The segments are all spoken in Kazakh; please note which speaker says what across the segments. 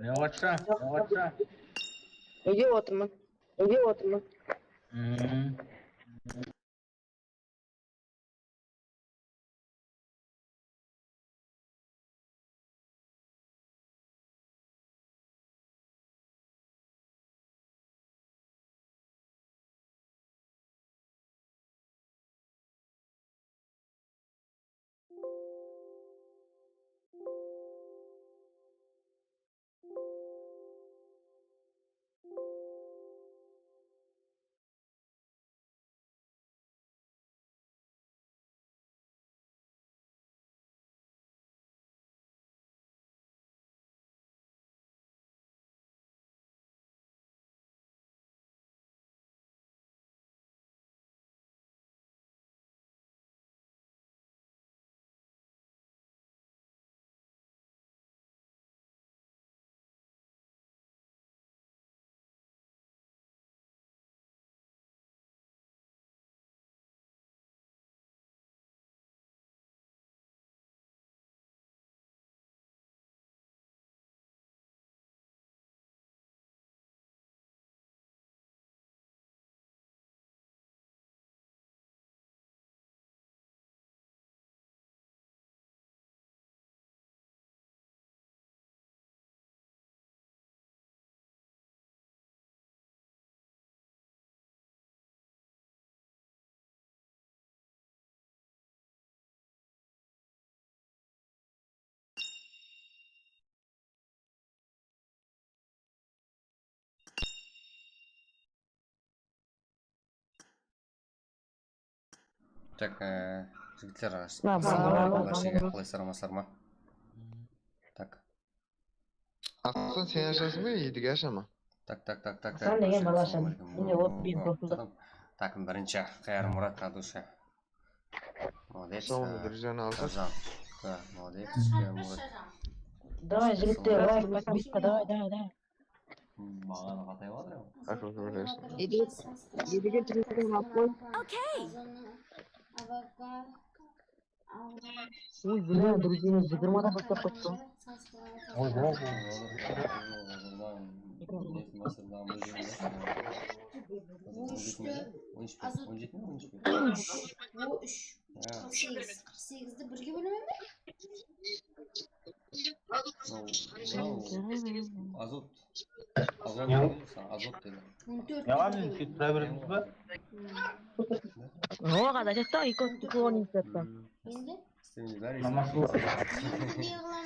Speaker 1: Yavaşça, yavaşça.
Speaker 2: Үйде отырмын. Үйде отырмын.
Speaker 3: Так, жігіттер,
Speaker 2: Ассалаумағалейкум.
Speaker 3: баршаға қалайсыздар ма? Так.
Speaker 4: Aqson sen yaşasın mı? Yediği yaşama.
Speaker 3: Так.
Speaker 2: Асан деген балашым. Міне лоббиін қосылды.
Speaker 3: Так, бірінші Қайыр Мұрат на душе. Молодец.
Speaker 4: Соңғы дәрежені алды.
Speaker 3: Казан. Да, молодец. Қайыр Мұрат.
Speaker 2: Давай, жігіттер, лайк, подписка, давай.
Speaker 3: Маған қатай отыр.
Speaker 4: Ақыл көресің.
Speaker 2: Едіге телефон алып қой. Ой, бля, друзья, 20-да бастап қойыпты.
Speaker 1: Ой, ой,
Speaker 5: Bu 3. 48. 48'de birge bölemem mi?
Speaker 3: Azot. Azot dedi. Azot dedi.
Speaker 5: 14
Speaker 1: Ya
Speaker 5: birge
Speaker 1: abi
Speaker 5: bölemem.
Speaker 1: siz birbirimiz mi?
Speaker 2: هو قاعد أشتغل يكون تكون يسافر.
Speaker 5: Şimdi
Speaker 1: Namazı
Speaker 5: ne yalan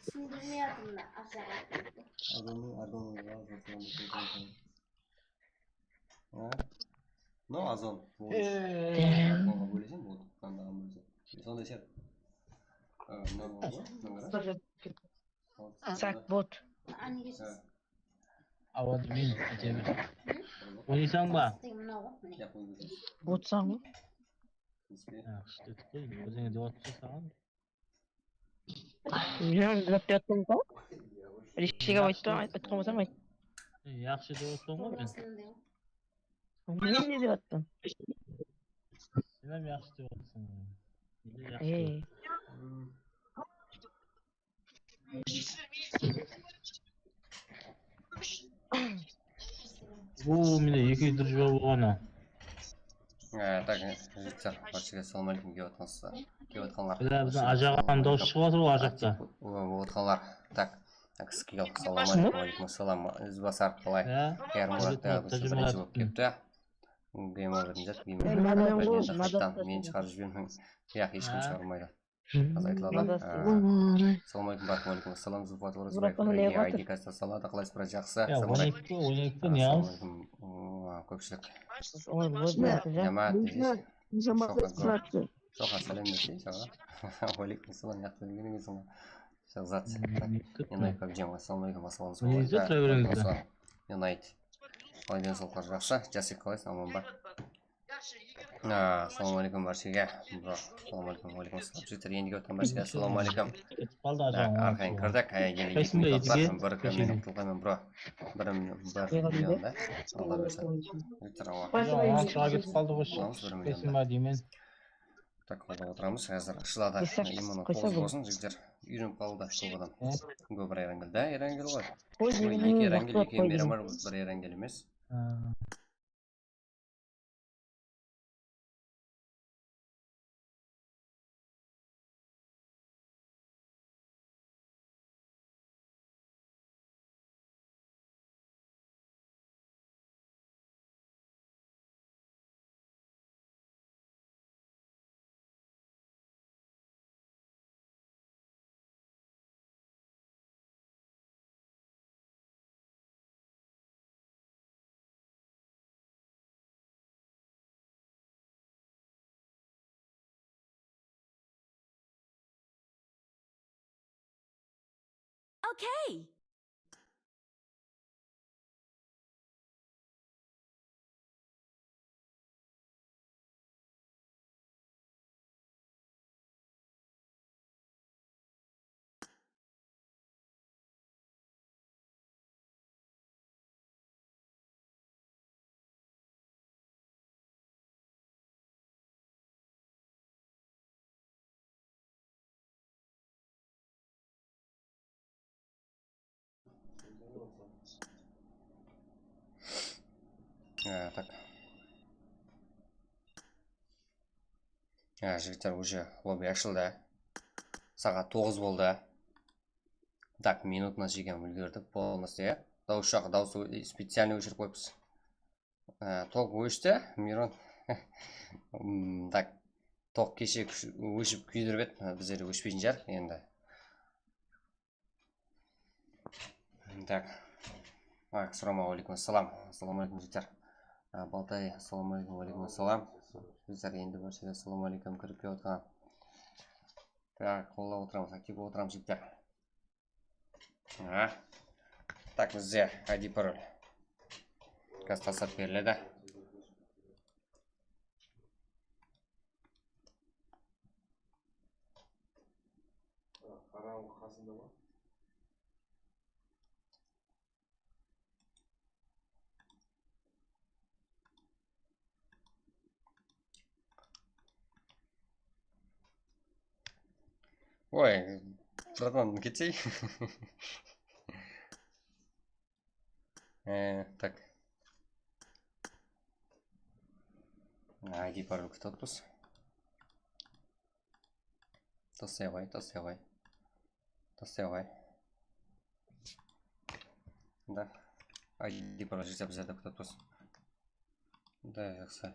Speaker 5: sindirmeyordum da aşağı.
Speaker 3: No azon. Böleceğim bu. Sonunda şey.
Speaker 2: ساك بوت.
Speaker 5: Anne geçeceğiz.
Speaker 1: Avaz min acaba. Oynaysan ba?
Speaker 5: Ne o? Ne?
Speaker 2: بوت سامو.
Speaker 1: Yaxshi deb qo'y. O'zingga javob bersan.
Speaker 2: يوم ضربت أطلقه. ريشيكا ويتو أتقوم سامي.
Speaker 1: Yaxshi deb o'tdingmi men?
Speaker 5: Burasını da yok.
Speaker 2: منين دي أطلق؟
Speaker 1: Sen ham yaxshi deb o'tsan.
Speaker 2: إيه.
Speaker 1: Bu meni 200 javob bo'lgan.
Speaker 3: Так, жігіттер, баршаға ассалаумағалейкум келіватқанлар.
Speaker 1: Bizden ajağan dауыс шығып отыр ажақта.
Speaker 3: Отқанлар. Так, кісіге ассалаумағалейкум, ассалам. Ізбасар қалай? Қайырмұрат дауысы бірінші болып кепті. Геймоверден мен шығарып жібермін. Яқ, ешкім шығармайды. Қазір айтылады. Ассалаумағалейкум, баракалейкум, ассалам, Зулфат Оразбаев. Айди каста салады, қалайсыз біраз жақсы.
Speaker 1: 12 не алыс?
Speaker 3: Көпшілік.
Speaker 2: Ой, вот да.
Speaker 3: Jama'at So'qa salam desa, Alaykum assalom, yaxshi bo'lganingiz Shahzod. Yana ko'pjam, assalomu alaykum, assalomu. Unite. Oydan so'qar yaxshi, jasik qo'ysiz, omon bor. Assalomu alaykum barchaga. Assalomu alaykum, va alaykum assalom. Sizlar yangi o'tgan barchaga assalomu alaykum.
Speaker 1: Qoldi ajağan.
Speaker 3: Arxang kirdik, bir komment qilganman, bro. Bir millionda. Alloh bersin.
Speaker 1: Ketib qoldi xo'sh. Kesinma deyman.
Speaker 3: Так, отырамыз. Қазір ашылады. Именно 9 болсын, жігіттер. Үйреніп қалды шоудан. Көп бір ерангел. Да, ерангел ғой. Екі ерангел, екі мерамар, бір ерангел емес.
Speaker 6: Okay.
Speaker 3: Так. Жігіттер уже лобби ашылды. Сағат 9 болды. Так, минутына жеген үлгердік. Полностью. Дауыс жағы дауысы специально өшіріп қойыпсыз. Тоқ өшті, Мирон. Так, тоқ кеше өшіп күйдіріп еді. Біздері өшпейтін жар енді. Так. Ассалаумағалейкум, ассалам. Ассалаумағалейкум, жігіттер. Балтай, ассалаумағалейкум, алейкум ассалам. Біздер енді баршаға ассалаумағалейкум кіріп кеп отқан. Так, қолға отырамыз, активға отырамыз, жігіттер. Так, бізде ID пароль. Қазір тастап беріледі. Ой, Братан, кетсей. Так. ID пароль күтіппіз. Тастай қой. Да. ID пароль жетсе біздерді күтіппіз. Да, жақсы.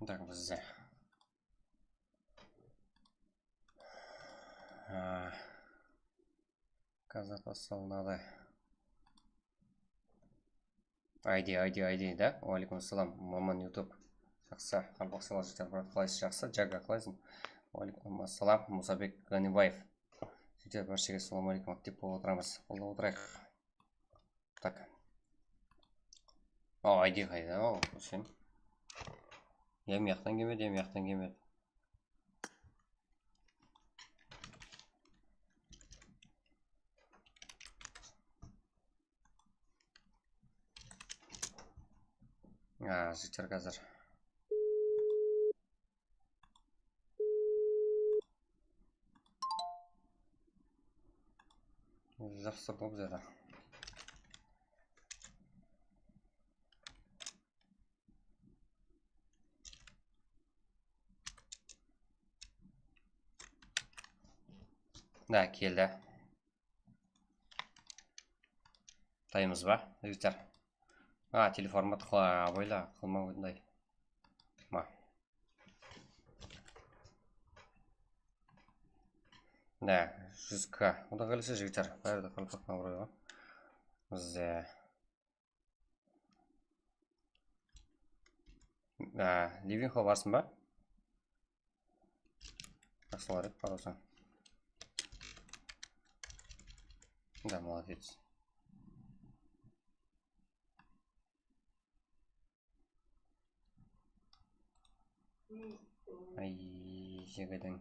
Speaker 3: Так, бізде. Қазір тасалынады. ID, да? Уалейкум ассалам, маман YouTube. Жақсы, қалбақсала жеттер, брат, қалайсыз, жақсы, жага қалайсың? Уалейкум ассалам, Мусабек Ганибаев. Жеттер, баршаға салам алейкум, актив болып отырамыз. Қолда отырайық. Так. ID қайда, сен? Емияқтан кемеді. Жеттер қазір. Жақсы болып жеді. Да, келді. Таймыз ба, жеттер? Телеформат бойла, қылма өтіндай. Да, 100к. Ода қалысы жігіттер. Бәрді қалпақ науырайға. Бізде... Ливинхо барсын ба? Жақсылар еді, барасың. Да, молодец. Ай, жегедің.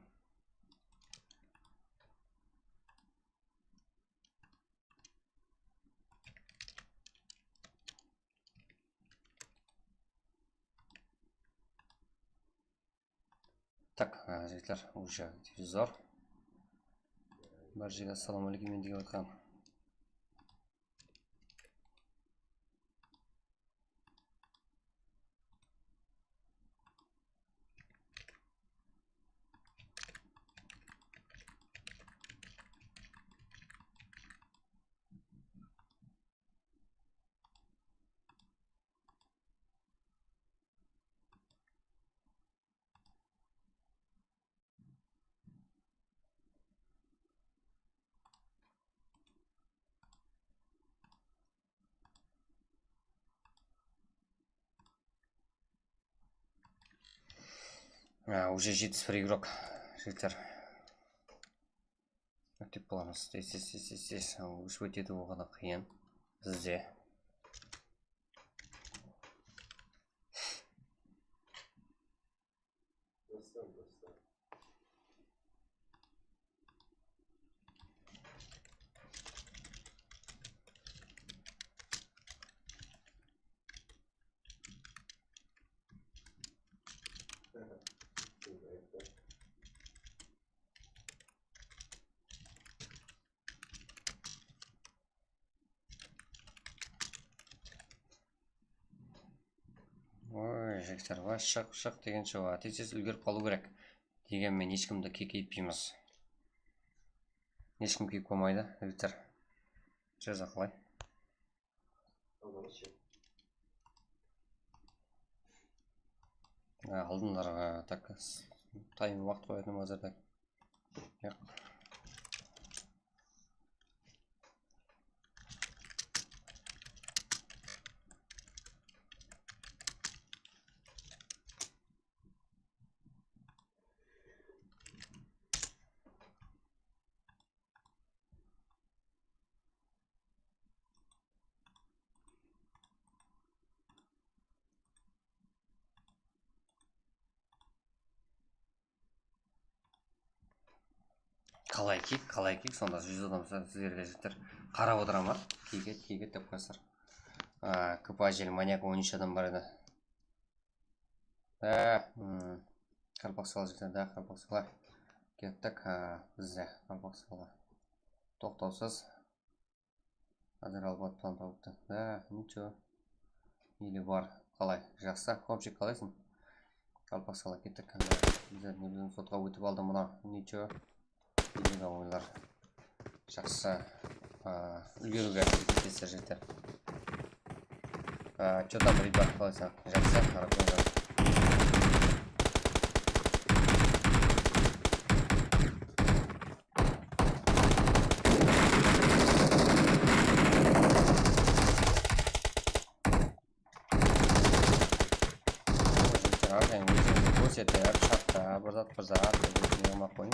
Speaker 3: Так, жігіттер, уже телевизор. Бар жерге ассаламу алейкум деген отқан. Уже 7-0 игрок, жігіттер. Өтіп боламыз. Здесь. Үш өтеді оғана қиын. Бізде. Ой, жігіттер, шық деген шоға. Тез үлгеріп қалу керек. Дегенмен ешкімді кекейтпейміз. Ешкім кек болмайды, жігіттер. Жаза қалай. Алдындарға так тайм уақыт қоятын мазарда. қалай кик сонда 100 адам сіздерге жігіттер қарап отырамын кигет деп қойсар. КПА желі маньяк 13 адам бар еді. Қалпақ сала жігіттер, қалпақ сала кеттік. Бізде қалпақ сала тоқтаусыз қазір албат план тауыпты. Ничего. Или бар қалай жақсы. Комшик қалайсың? Қалпақ сала кеттік. Біздер не сотқа өтіп алды мұна. Ничего. Елега ойлар жақсы үлгеруге кетесіздер жігіттер. Че там, ребят, қалайсың? Жақсы, қарап қойған. Көрсетіп, шатта, бір зат, не алмақ қойын.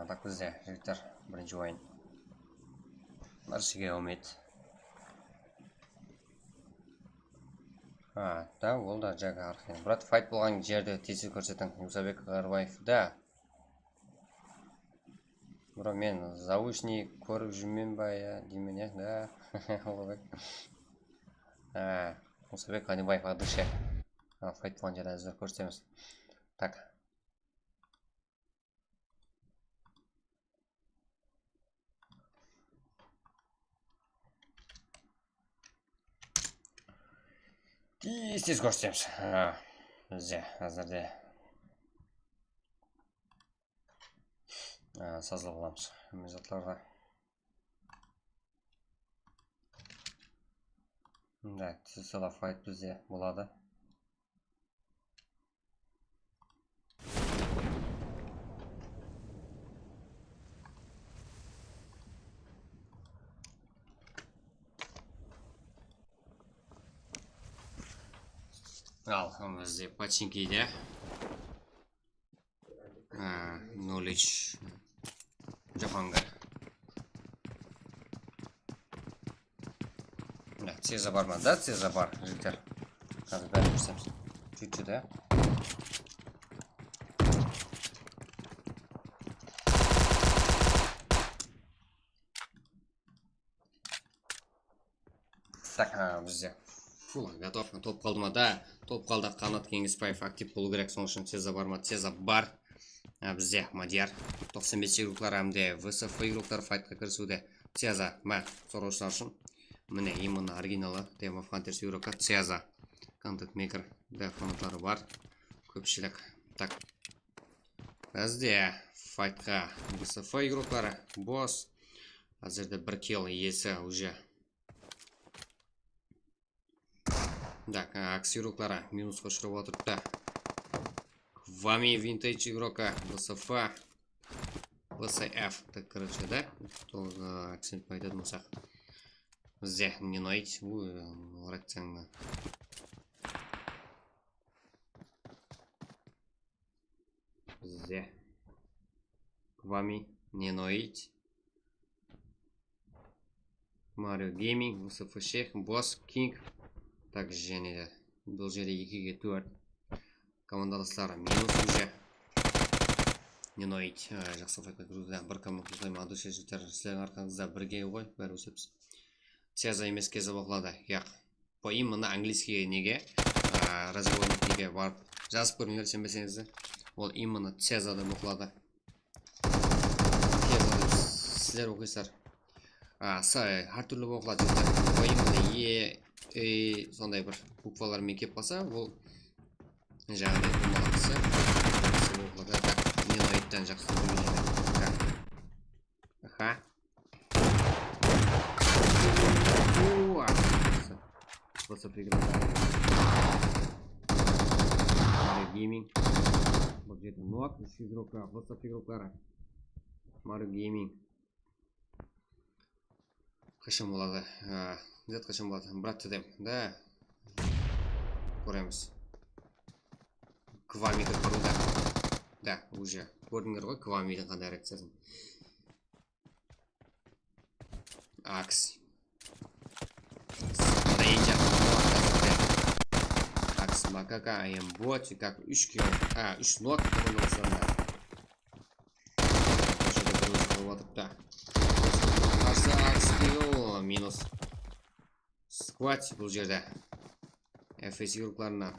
Speaker 3: Так бізде жігіттер бірінші ойын нәрсеге өмет. Да, ол да жағы арқын. Брат, файт болған жерде тесіз көрсетің. Юсабек Ғарбаев, да. Бро, мен заушни көріп жүрмен ба, деймен, да. Юсабек Ғарбаев адыше. Файт болған жерде әзір көрсетеміз. Так. Тез көрсетеміз. Бізде әзірде сазыл боламыз. Мезатларға. Да, тезсала файт бізде болады. Ал, бізде починкейде knowledge Жапанға. Цеза бар ма? Да, цеза бар, жігіттер. Қазір бәрі көрсеміз. Чуть-чуть, да? Так, бізде готов. Топ қалды ма? Да. Топ қалды. Қанат Кеңесбаев актив болу керек. Соның үшін Цеза бар ма? Цеза бар. Бізде Мадияр 95 игроклар әмде ВСФ игроклар файтқа кірісуде. Цеза ма сораушылар үшін. Міне именно оригиналы Team of Hunters игрока Цеза. Контент мейкер да фанаттары бар. Көпшілік. Так. Бізде файтқа ВСФ игроклары босс. Әзірде бір килл иесі уже. Так, аксируклара минусқа ұшырап отырыпты. Вами винтейдж игрока ВСФ ВСФ. Так, короче, да? Толға акцент айтады мұсақ. Бізде не ноить. Ракцияңды. Бізде Вами не ноить. Марио Гейминг, ВСФ Шех, Босс, Кинг. Так, және де бұл жерде 2-ге 4 командаластары минус уже. Не ноить. Жақсы файтқа кіруді. Бір команда ұзайма адыше жігіттер. Сілерің арқаңызда бірге ғой. Бәрі өсепсіз. Цеза емес кезі боқылады. Яқ. По именно английскіге неге разговорник неге барып жазып көріңдер сенбесеңізді. Ол именно Цезада боқылады. Сілер оқисар. Әртүрлі боқылады жігіттер. По именно сондай бір буквалармен кеп қалса, ол жаңағыдай болмағысы оқылады. Так, мен ойттан жақсы көрмейді. Аха. WhatsApp игралары. Mario Gaming. Бұл жерде Noak, WhatsApp игралары. Mario Gaming. Қашан болады? Где-то қашан болады? Брат дедім. Да. Көреміз. Квамиді құруда. Да, уже. Көрдіңдер ғой Квамидің қандай реакциясын. Акс. Стрейнджер. Акс Макака, АМ Бот. Как 3 кило. 3 нот. Қарсы Акс кило. Минус. Скват бұл жерде. FS группларына.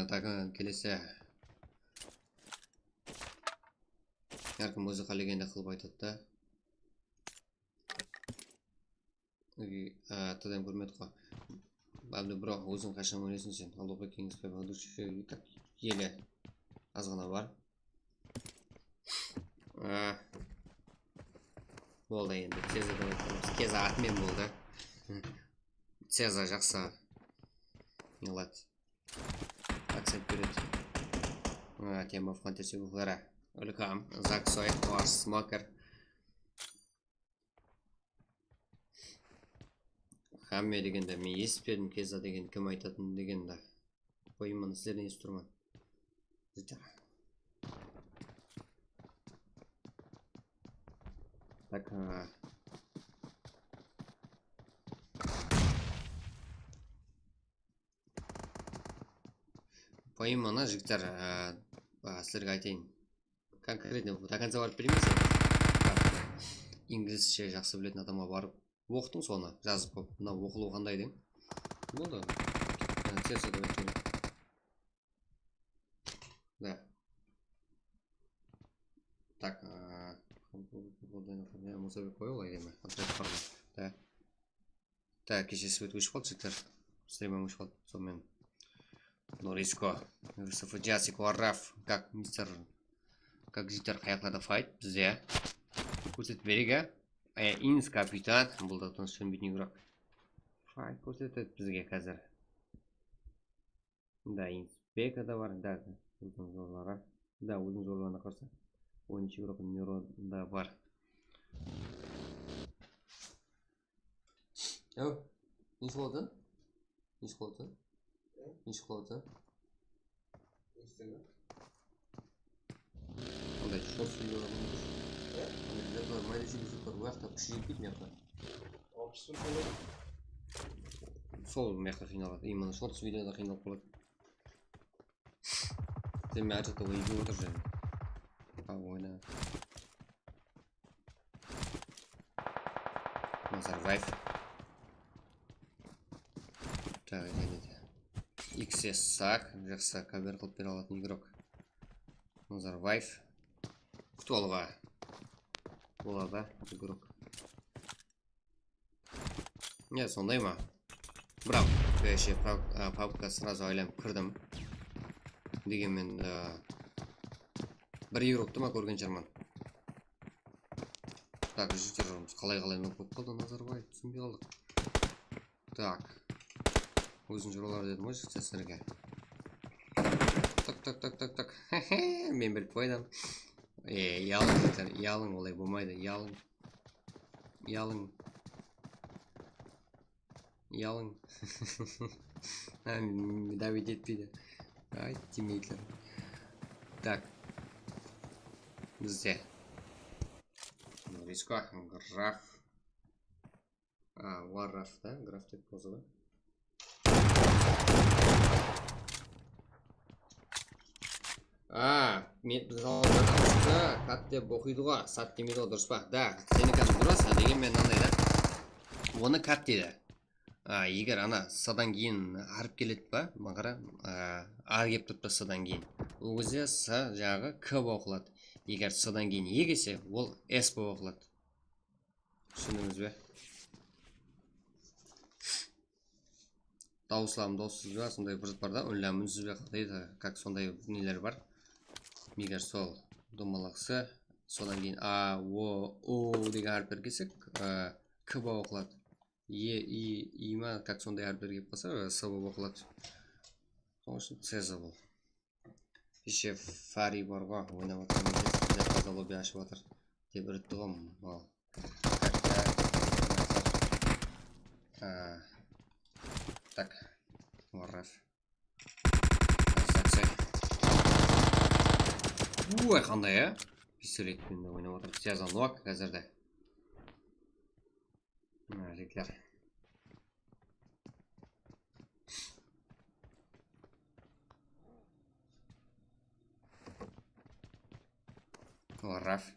Speaker 3: Так, келесі. Әркім өзі қалегенде қылып айтады да. Тадан көрмеді қой. Бәлді бірақ өзің қашан өнесің сен. Алдоқы кеңіспе бағдыршы елі азғана бар. Болды енді. Кеза атмен болды. Цеза жақса. Нелады. Акцент береді. Тема в контексте бұлғара. Өлікам. Заксой. Варс. Смокер. Хамме дегенде мен еспедім. Кеза деген кім айтатын дегенде. Қойымын сіздерден ес тұрман. Так. Поймана жігіттер, сіздерге айтайын. Конкретно до конца барып беремейсің. Инглизше жақсы білетін адамға барып оқытың соны жазып қойып. Мына оқылу қандай дең? Болды. Терс өтіп өткен. Да. Так. Мұсабек қой олай деме. Отряд барды. Да. Так, кеше свет өшіп қалды жігіттер. Стримім өшіп қалды. Сонымен. Нориско. Джасик Варраф. Как мистер... Как жігіттер қаяқларда файт. Бізде. Көрсетіп береге. Инс капитан. Бұл да тұныс сөнбейтін игрок. Файт көрсетеді бізге қазір. Да, Инс Бека да бар. Да, өзің жорлары. Да, өзің жорларына қарса. 10 игрок Мирода бар. Әу, несі қылады? Несі қылады? Несі қылады? Ондай шот сөйлеуі қылады. Майда сөйлесіп уақытта күші жетпейді мияқта. Сол мияқта қиналады. Именно шот сөйлеуді қиналып қалады. Сен мен ажатта ойды отыр және. Ойна. Назарбаев. Так, жәнеді. XS Сақ. Жақсы кабер қылып бере алатын игрок. Назарбаев. Күтуалға. Болады, игрок. Не, сондай ма? Бірақ, көйше папка сразу айланып кірдім. Дегенмен бір игрокты ма көрген жарман. Так, жігіттер жарымыз қалай нөп болып қалды Назарбаев, түсінбей қалдық. Так. Өзін жұралар дедім ғой жігіттер сіздерге. Так. Мен біліп қойдым. Ялың жігіттер, ялың олай болмайды. Ялың. Давид етпейді. Ай, тимейтлер. Так. Бізде. Нориско, граф. Варраф, да? Граф деп қозы, да? Мен біз алғанда қат деп оқиды ғой. Сат демейді ғой, дұрыс па? Да, сені кәдім дұрыс, деген мен андай да. Оны кат дейді. Егер ана садан кейін арып келеді ба, мағара А кеп тұрып садан кейін. Ол кезде С жағы К оқылады. Егер садан кейін Е келсе, ол С оқылады. Түсіндіңіз бе? Дауыслам дауыссыз ба, сондай бір бар да, үнләм үнсіз бе қылдайды, как сондай нелер бар. Егер сол домалақсы, содан кейін А, О, О деген әріптер келсек, К оқылады. и ма как сондай әріптер келіп қалса с болып оқылады. Сол үшін цеза бұл. Кеше Фари бар ғой, ойнап отырған таза лобби ашып отыр деп үрітті ғой. Так, Варраф. Ой, қандай, ә? Пистолетпен ойнап отыр. Цеза нок қазірде. Реклер. Варраф.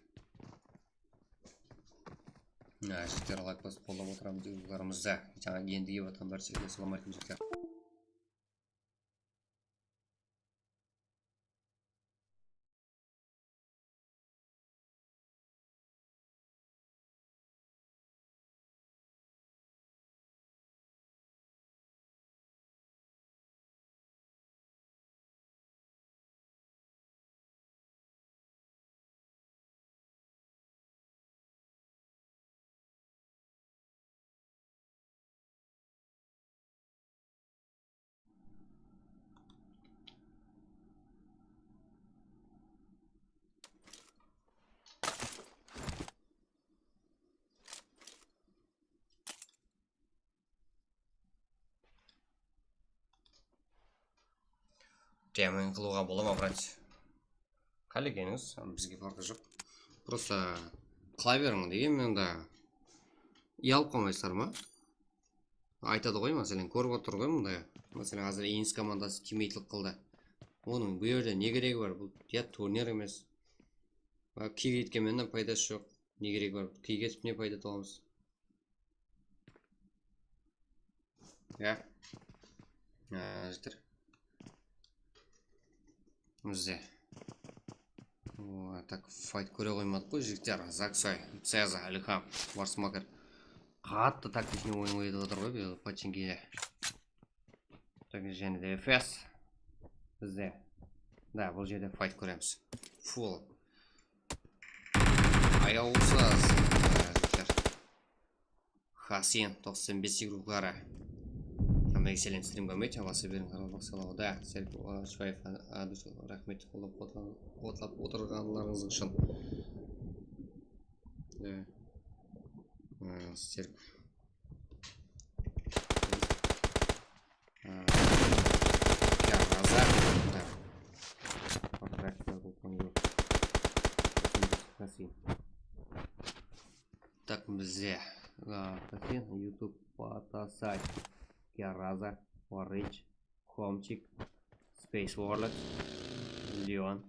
Speaker 3: Жіктер лайк басып қолдап отырамыз деулерімізді. Жаңа енді еп отқан бәрсекте. Салам алейкум жіктер. Темін қылуға бола ма, брат? Қалегеніңіз, бізге фарқы жоқ. Просто клаверің деген менде үй алып қалмайсыздар ма? Айтады ғой, мәселен, көріп отыр ғой мұндай. Мәселен, қазір Инс командасы тиммейтілік қылды. Оның бұл жерде не керегі бар? Бұл турнир емес. Кей кеткенмен пайдасы жоқ. Не керегі бар? Кей кетіп не пайда табамыз? Жіктер. Бізде. Так, файт көре қоймадық қой, жіктер. Заксай, Цеза, Алихам, Варсмакер. Қатты тактичный ойын ойды отыр ғой, пачинкеде. Так, және де ФС. Бізде. Да, бұл жерде файт көреміз. Фул. Аяусыз. Хасин, 95 игрухлары. Экселент стрим көмейт, авасы берін қаралбақ салауы. Да, Серік Швайф, рахмет қолап отырғанларыңыз үшін. Серік. Кәрраза. Так, бізде. YouTube Патасай. Киараза, Warrich, Хомчик, Space Warlock, Леон.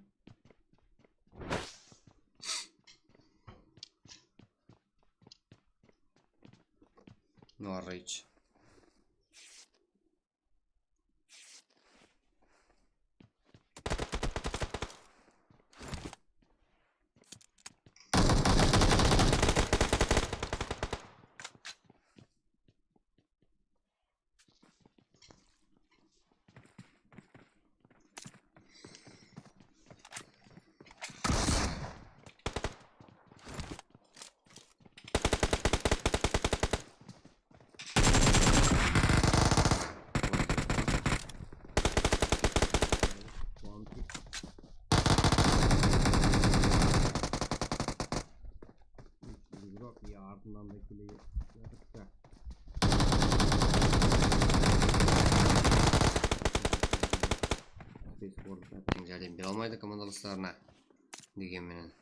Speaker 3: Warrich. Ardından da kuleyi yaptıkça. Жәрдем бере алмайды командаластарына дегенменен.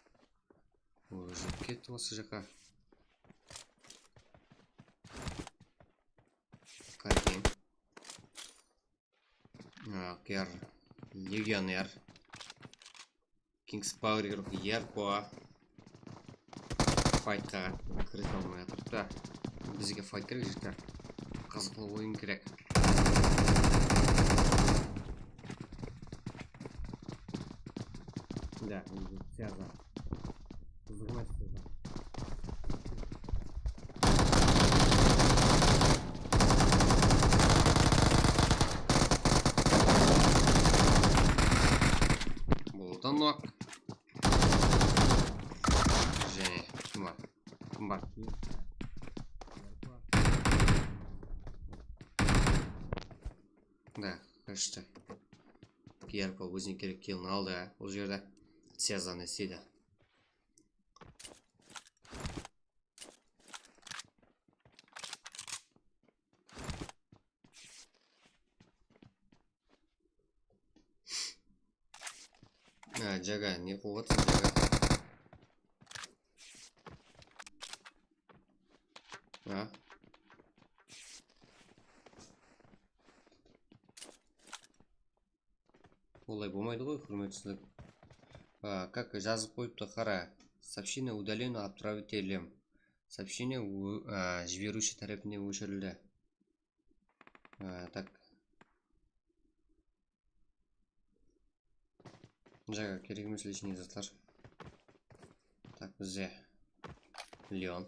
Speaker 3: Уже кетті осы жаққа. Кайден. Кер. Легионер. Кингс Пауэр Ерко. Файтқа кіріп алмай атырды. Бізге файт керек жіктер. Қызықлы ойын керек. Да, Цеза. Қызығмай Цеза. Бұлдан нок. Және кім бар? Да, kaçtı. Pierre Paul өзіне керек келін алды. Ол жерде Сезаны істейді. Жага, не қуып отырсың, Жага? Олай болмайды ғой, құрметсіздік. Как жазып қойыпты, қара. Сообщение удалено отправителем. Сообщение жіберуші тарапіне өшірілді. Так. Жага, керек емес лишний заттар. Так, бізде Леон.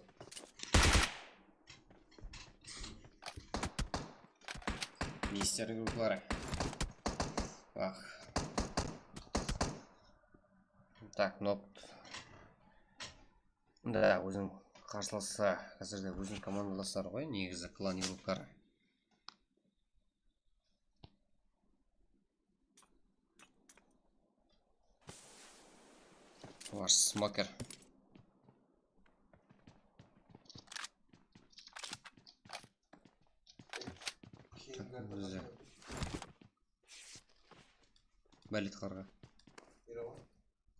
Speaker 3: Мистер группалары. Так, нот. Да, өзің қарсыласы, қазірде өзің командаластар ғой, негізі клан группалары. Ваш смокер. Бізде Бәлет қарға.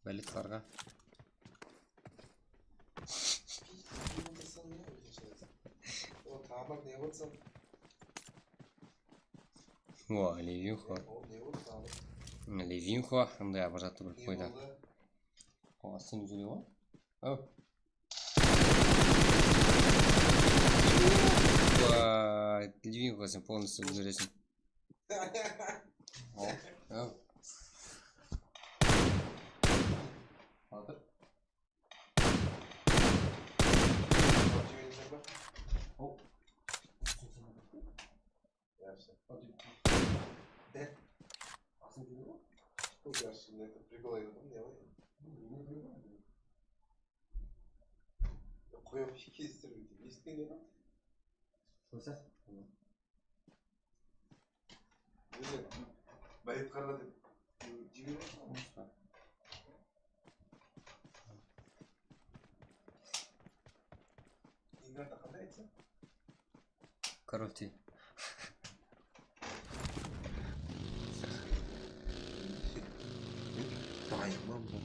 Speaker 3: Бәлет қарға. О, Левинхо. Левинхо. Андай абажатты бір қойды. О, сен жүре ғой? О. Левинхо сен полностью жүресің. О. Алdır. Hop. Asıl gibi mi?
Speaker 6: Çok yaşlı, ne prikol ayırdım, ne var ya? Koyup iki istedim, istedim ya.
Speaker 3: Söyle.
Speaker 6: Güzel. Bayıp karladım. Cibi var mı? İngilizce takımda etsin.
Speaker 3: Короче.
Speaker 6: Bayılmam bu.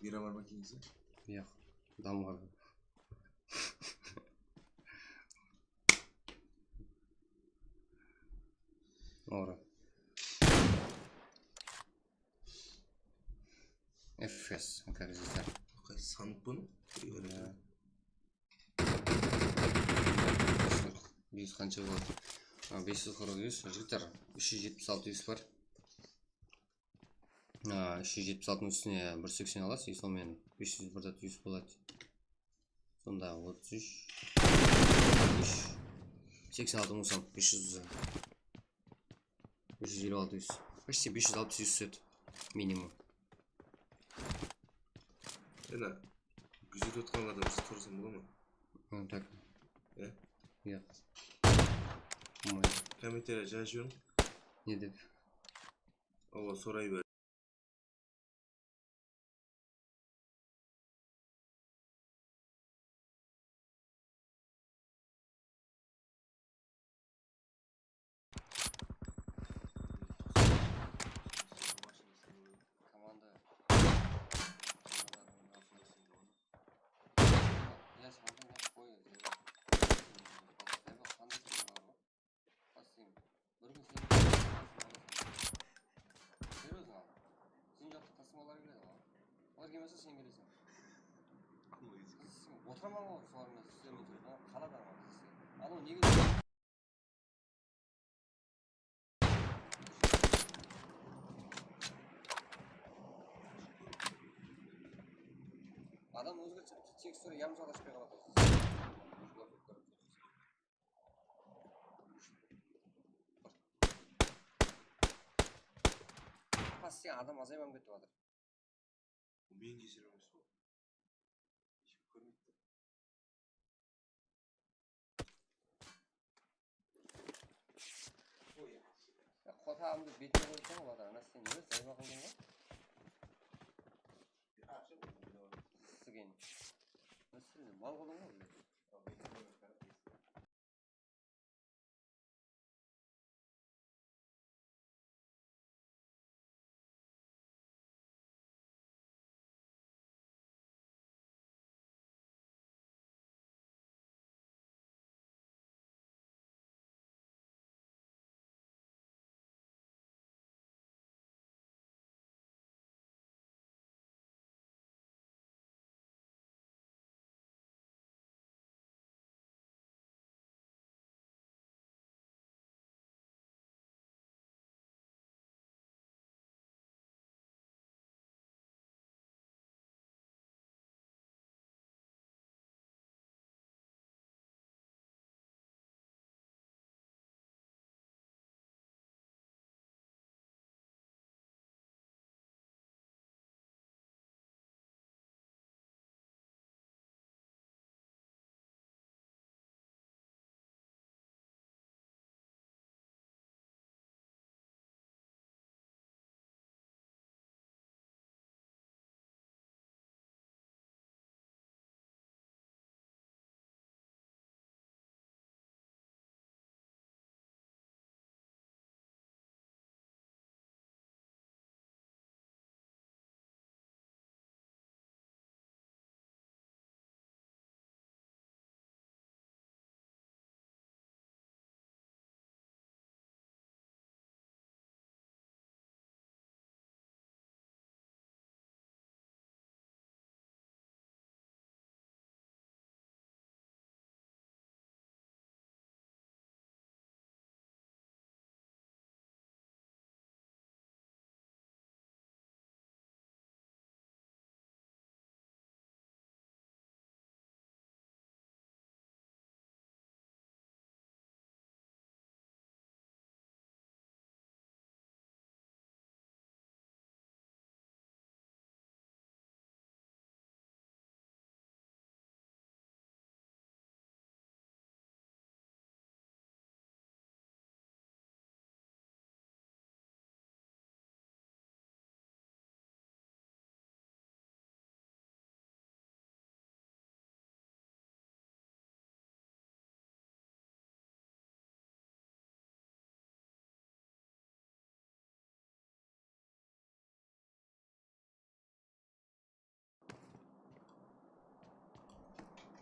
Speaker 6: Bira var makinesi.
Speaker 3: Yok. Dam var. Ora. Efes. Как здесь?
Speaker 6: Sanıp bunu.
Speaker 3: Бес қанша болады? 540 жігіттер. 376 бар. 376-ның үстіне 180 аласыз, и сонымен 500 бірдат 100 болады. Сонда 33 86 болсам 500 556 100. Почти 560 100 түседі минимум.
Speaker 6: Ена, күзет отқанға да тұрсам бола ма?
Speaker 3: Так. Иә.
Speaker 6: Комментария жазып жүрің.
Speaker 3: Не деп?
Speaker 6: Ала сұрай бер.
Speaker 3: берсе сен келесің. Отыраман ғой солармен сіздермен жүреді. Қалада ма сізге? Алло, неге? Адам өзгерсе текстура ям жалашпай қалады. Сен адам азаймам кетіп жатыр.
Speaker 6: Мен кесер емес ол. Көрмейді.
Speaker 3: Қотағымды бетіне қойсаң олар ана сен не жайма қылдың ба? Сізген. Сізген мал қылдың ғой.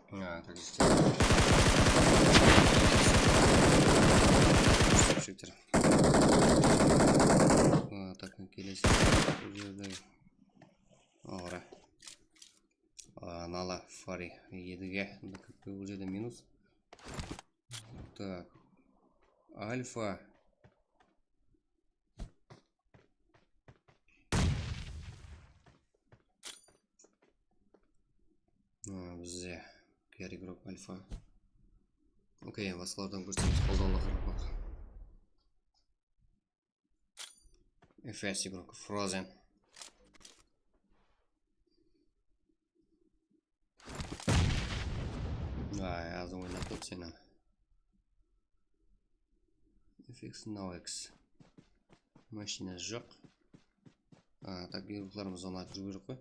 Speaker 3: Так, шифтер. Так, келесі жерде ора. Нала фари едіге бұл жерде минус. Так, альфа. Бізде кер игрок альфа. Окей, басқалардан көрсетеміз қолдаулы қарапақ. FS игрок Frozen. Азым ойнап тұр сені. FX NoX. Машина жоқ. Так, игрокларымыз оны айтып жүру керек қой.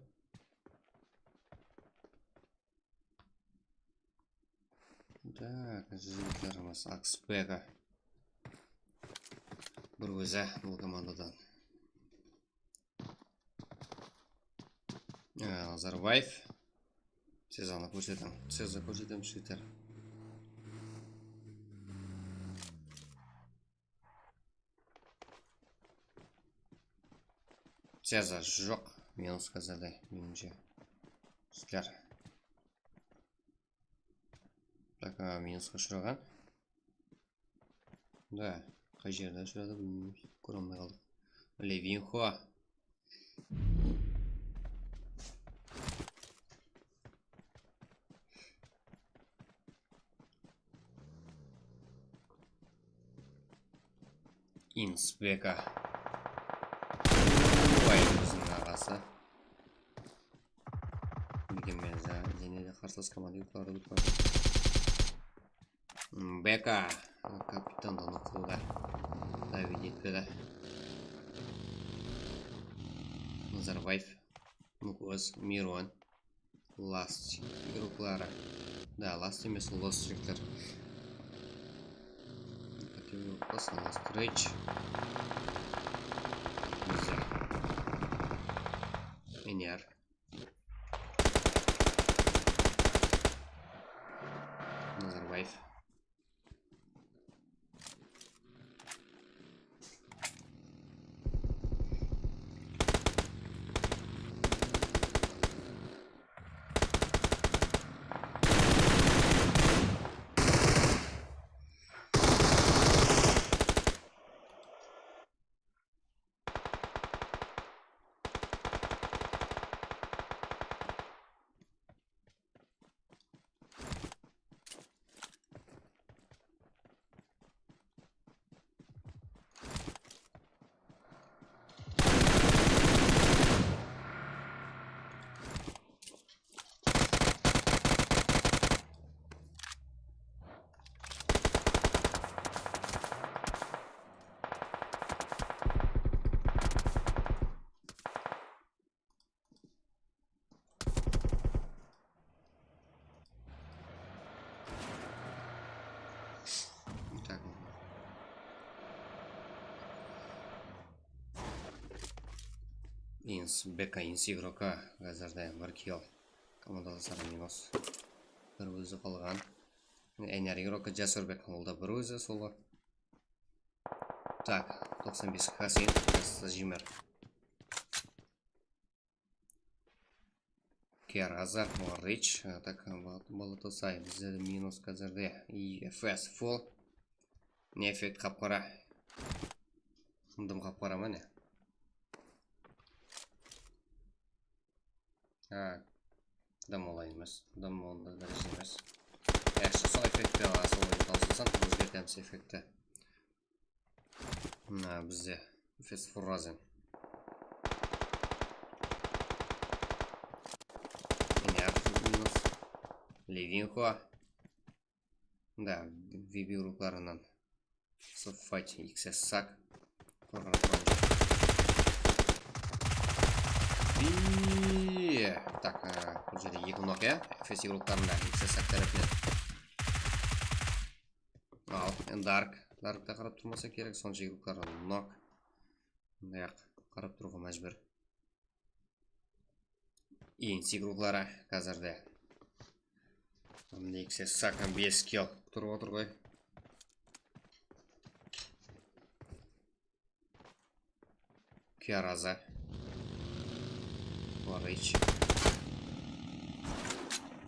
Speaker 3: Так, жігіттеріміз Акспега. Бір өзі бұл командадан. Назарбаев. Сезаны көрсетім. Сеза көрсетім шүйтер. Сеза жоқ. Минус қазірде. Меніңше. Sizler. Так, минусқа ұшыраған. Да, қай жерде ұшырады білмейміз. Көре алмай қалдық. Левинхо. Инспека. Ой, біздің ағасы. Дегенмен және де қарсылас команда ұйықтарды Бека. Капитандан ұтылды. Давид етпеді. Назарбаев. Мукоз. Мирон. Ласт. Игроклары. Да, ласт емес, лост жектер. Ласт рейдж. Энер. Назарбаев. Так. Бека инс игрока қазірде бір килл. Командаластары минус. Бір өзі қалған. Энер игрока Жасурбек. Ол да бір өзі солы. Так, 95 Хасин. Жимер. Кераза, Рич. Так, Балатосай. Бізде минус қазірде. EFS full. Не эффект қапқара. Дым қапқара ма не? Дым олай емес. Дым онда дәрежеде емес. Яқшы сол эффекті солай таусылсан, өзгертеміз эффекті. Бізде эффект фурразен. Энер минус. Левинхо. Да, виби рукларынан. Соффайт XS сак. Так, бұл жерде екі нок, FS игроктарында XS сак тәріпінен. Ал, Дарк. Даркта қарап тұрмаса керек, сонша игроктары нок. Даяқ, қарап тұруға мәжбір. Инс игроклары қазірде. XS сакын 5 килл тұрып отыр ғой. Кераза. Рейч.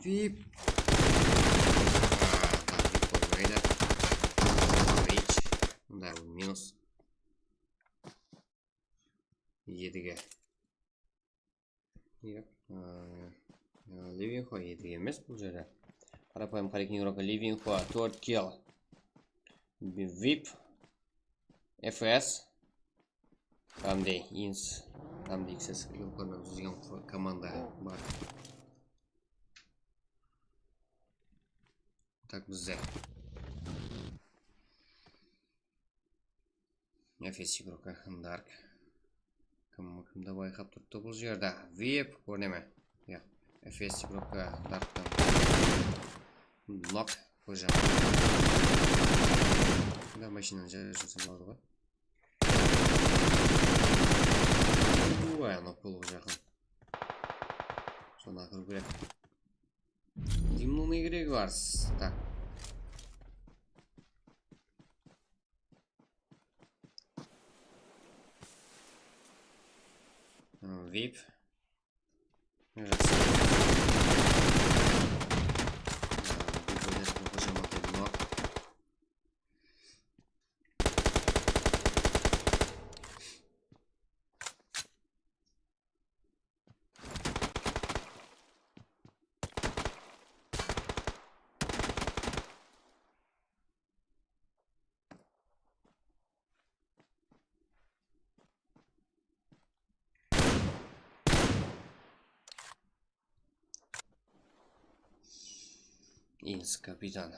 Speaker 3: Вип. Так, вип Рейч. Да, минус. Едіге. Ливинхо едіге емес бұл жерде. Қарапайым қарекін игрока Ливинхо 4 килл. Вип. FS. Тамде инс. Тамде XS игрокарынан жүзген команда бар. Так, бізде. FS игрока Дарк. Кімді байқап тұртты бұл жерді. Вип, көрнеме. FS игрока Дарктан. Нок, көжем. Да, машинаны жүрсін болады ғой. Ой, ана полу жақын. Соны ақыру керек. Димнің игрегі бар. Так. Вип. Жақсы. Инс капитан.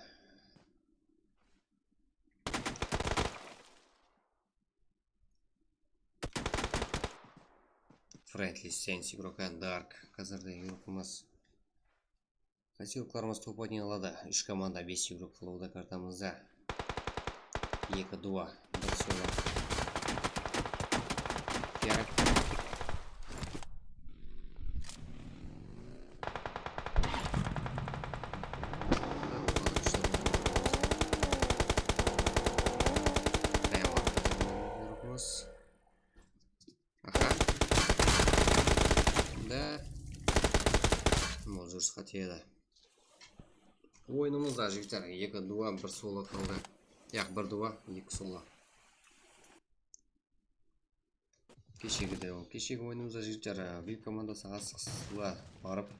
Speaker 3: Френтли Сенс игрока Дарк. Қазірде игрокымыз. Қасиюкларымыз топ-1 алады. 3 команда 5 игрок флоуда картамызда. 2-2. 1-0. Керек. Мозырсқа тиеді. Ойынымызда жігіттер 2-2 1 соло қалды. Яқ 1-2 2 соло. Кешегі ойынымызда жігіттер VIP командасы асықсыла барып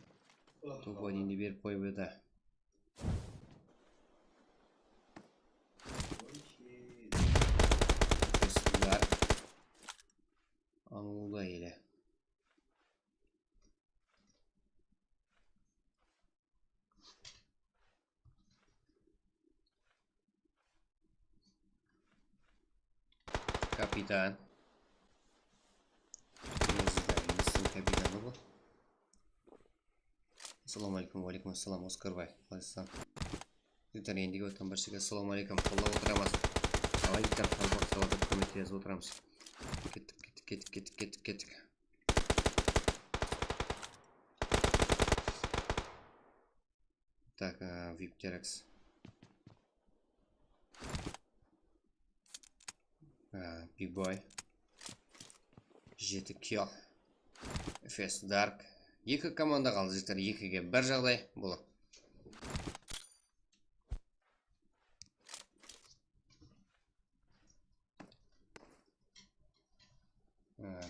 Speaker 3: топ-1-ді беріп қойып еді. Аңылда елі. Капитан. Капитаны бұл. Ассаламу алейкум, алейкум ассалам, Оскарбай. Қалайсыздар? Жігіттер, ендігі өткен біршіге ассаламу алейкум, қолдап отырамыз. Алайктар, қалпақ салатып көмекте жазып отырамыз. Кеттік. Так, VIP Терекс. Big Boy. 7 kill. FS Dark. 2 команда қалды жігіттер, 2-ге 1 жағдай бұл.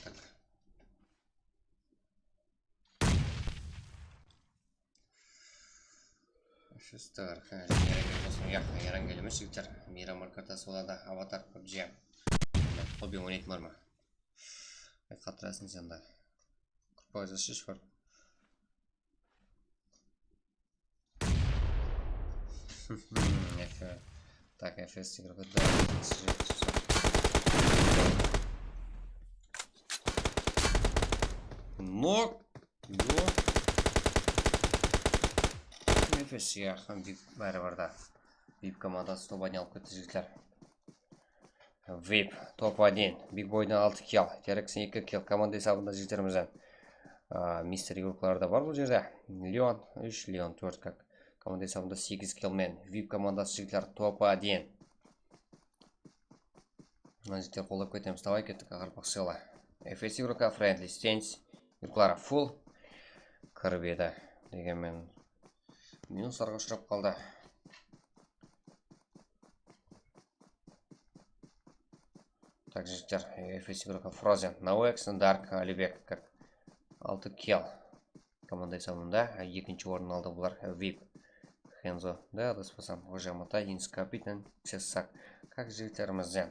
Speaker 3: Так. FS Dark. Ерен келеміз жігіттер. Мирамар картасы олады. Аватар PUBG. Хобби ойнайтын бар ма? Қатырасың сенде. Құрпай шеш бар. Так, FS игрока Но FS яқын бәрі барда. VIP командасы топ-1 алып кетті жігіттер. VIP топ-1 Big Boy'дан 6 kill, Терексен 2 kill. Команда есабында жігіттерімізден мистер игрокларда бар бұл жерде. Леон 3, Леон 4 как. Команда есабында 8 kill мен. VIP командасы жігіттер топ-1. Мына жігіттер қолдап кетеміз. Давай кеттік ағарпақ сыйла. FS игрока Friendly Stance. Игроклары full. Кіріп еді. Дегенмен минустарға ұшырап қалды. Так, жігіттер, FS игрока Frozen, Nauex, Dark, Алибек, как 6 kill. Команда есабында 2-ші орын алды бұлар. VIP, Хензо, да, адаспасам, Ожамата, Инс капитан, Сак. Как жігіттерімізден?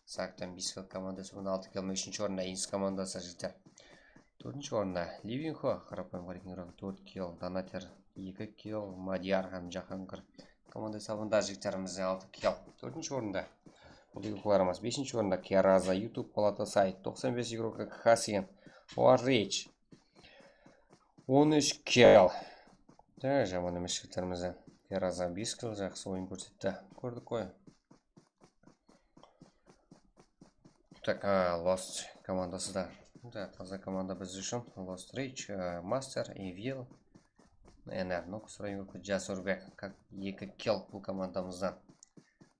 Speaker 3: Сактан 5 kill команда есабында 6 kill. 3-ші орында Инс командасы жігіттер. 4-ші орында Ливинхо, қарапайым қарайтын игрок 4 kill. Донатер 2 kill. Мадияр, Жахангыр. Команда есабында жігіттерімізден 6 kill. 4-ші орында бұл игрокларымыз. 5-ші орында Кераза, YouTube палата сайт, 95 игрока Хасиен, Уаррейдж, 13 kill. Да, жаман емес жігіттерімізден. Кераза 5 kill, жақсы ойын көрсетті. Көрдік қой. Так, Lost командасы да. Да, таза команда біз үшін. Lost Rage, Master, Evil, NR, ну, құсырай игрока Жасурбек, как 2 kill бұл командамыздан.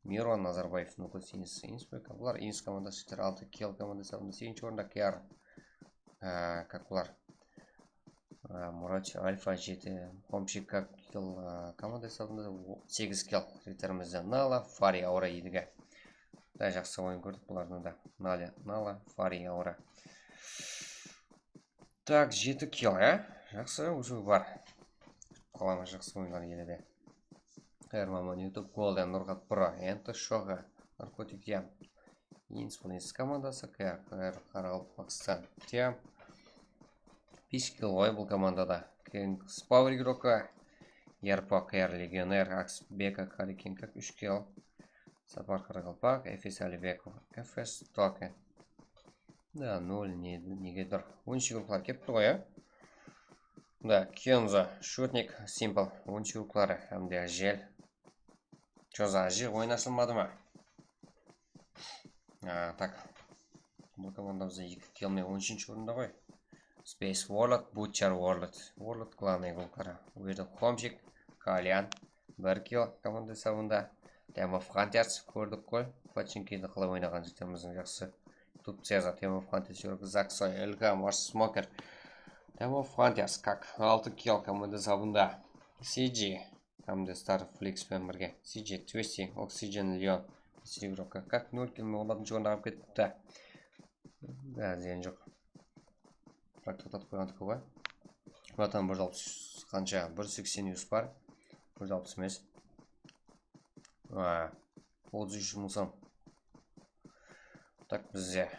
Speaker 3: Мирон Назарбаев, ну-ка, Инспек, бұлар Инс командасы 6 kill командасы 7-ші орында Киар, как бұлар Мурат Альфа 7, Хомшик как kill командасы 8 kill жігіттерімізден Нала, Фари Аура едіге. Да, жақсы ойын көрдік бұлардың да. Нала, Фари Аура. Так, 7 kill, жақсы өзі бар. Қаламы жақсы ойынған еледі. Маман YouTube Golden Нұрғат Про, Энті Шоға, Наркотик Ям, Инспонец командасы, Қарағылып Пакистан, Тем, 5 kill ой бұл командада. Спауэр игрока, Ерпак, Легионер, Аксбека, Каликинкак, 3 kill. Сапар Қарақалпақ, Эфес Әлібеков, Эфес Токе. Да, 0 негедір. 10 группалар кепті ғой, а? Да, Кенза, Шутник, Симпл, 10 группалары, әмде Ажел. Чоза, Ажел ойын ашылмады ма? Так. Бұл командамызда 2 киллмен 10-ші орында ғой. Space Warlord, Butcher Warlord. Warlord главный группалары. Уйды Хомчик, Калиан, 1 kill команда сауында. Tema of Hunters көрдік қой. Патчинкейді қылып ойнаған жетеміздің жақсы. Тут Цеза, Tema of Hunters, Юрк Заксой, Эльга, Марс Смокер. Tema of Hunters, как 6 kill команда сабында. CG, команда Starflix пен бірге. CG, Twisty, Oxygen, Leon. Сері игрока. Как 0 kill мен олардың жоғында ағып кетті. Да, зейін жоқ. Практикатат қойғандық ғой. Бұлатан 160 қанша? 180 юз бар. 160 емес. 33 мусам. Так, бізде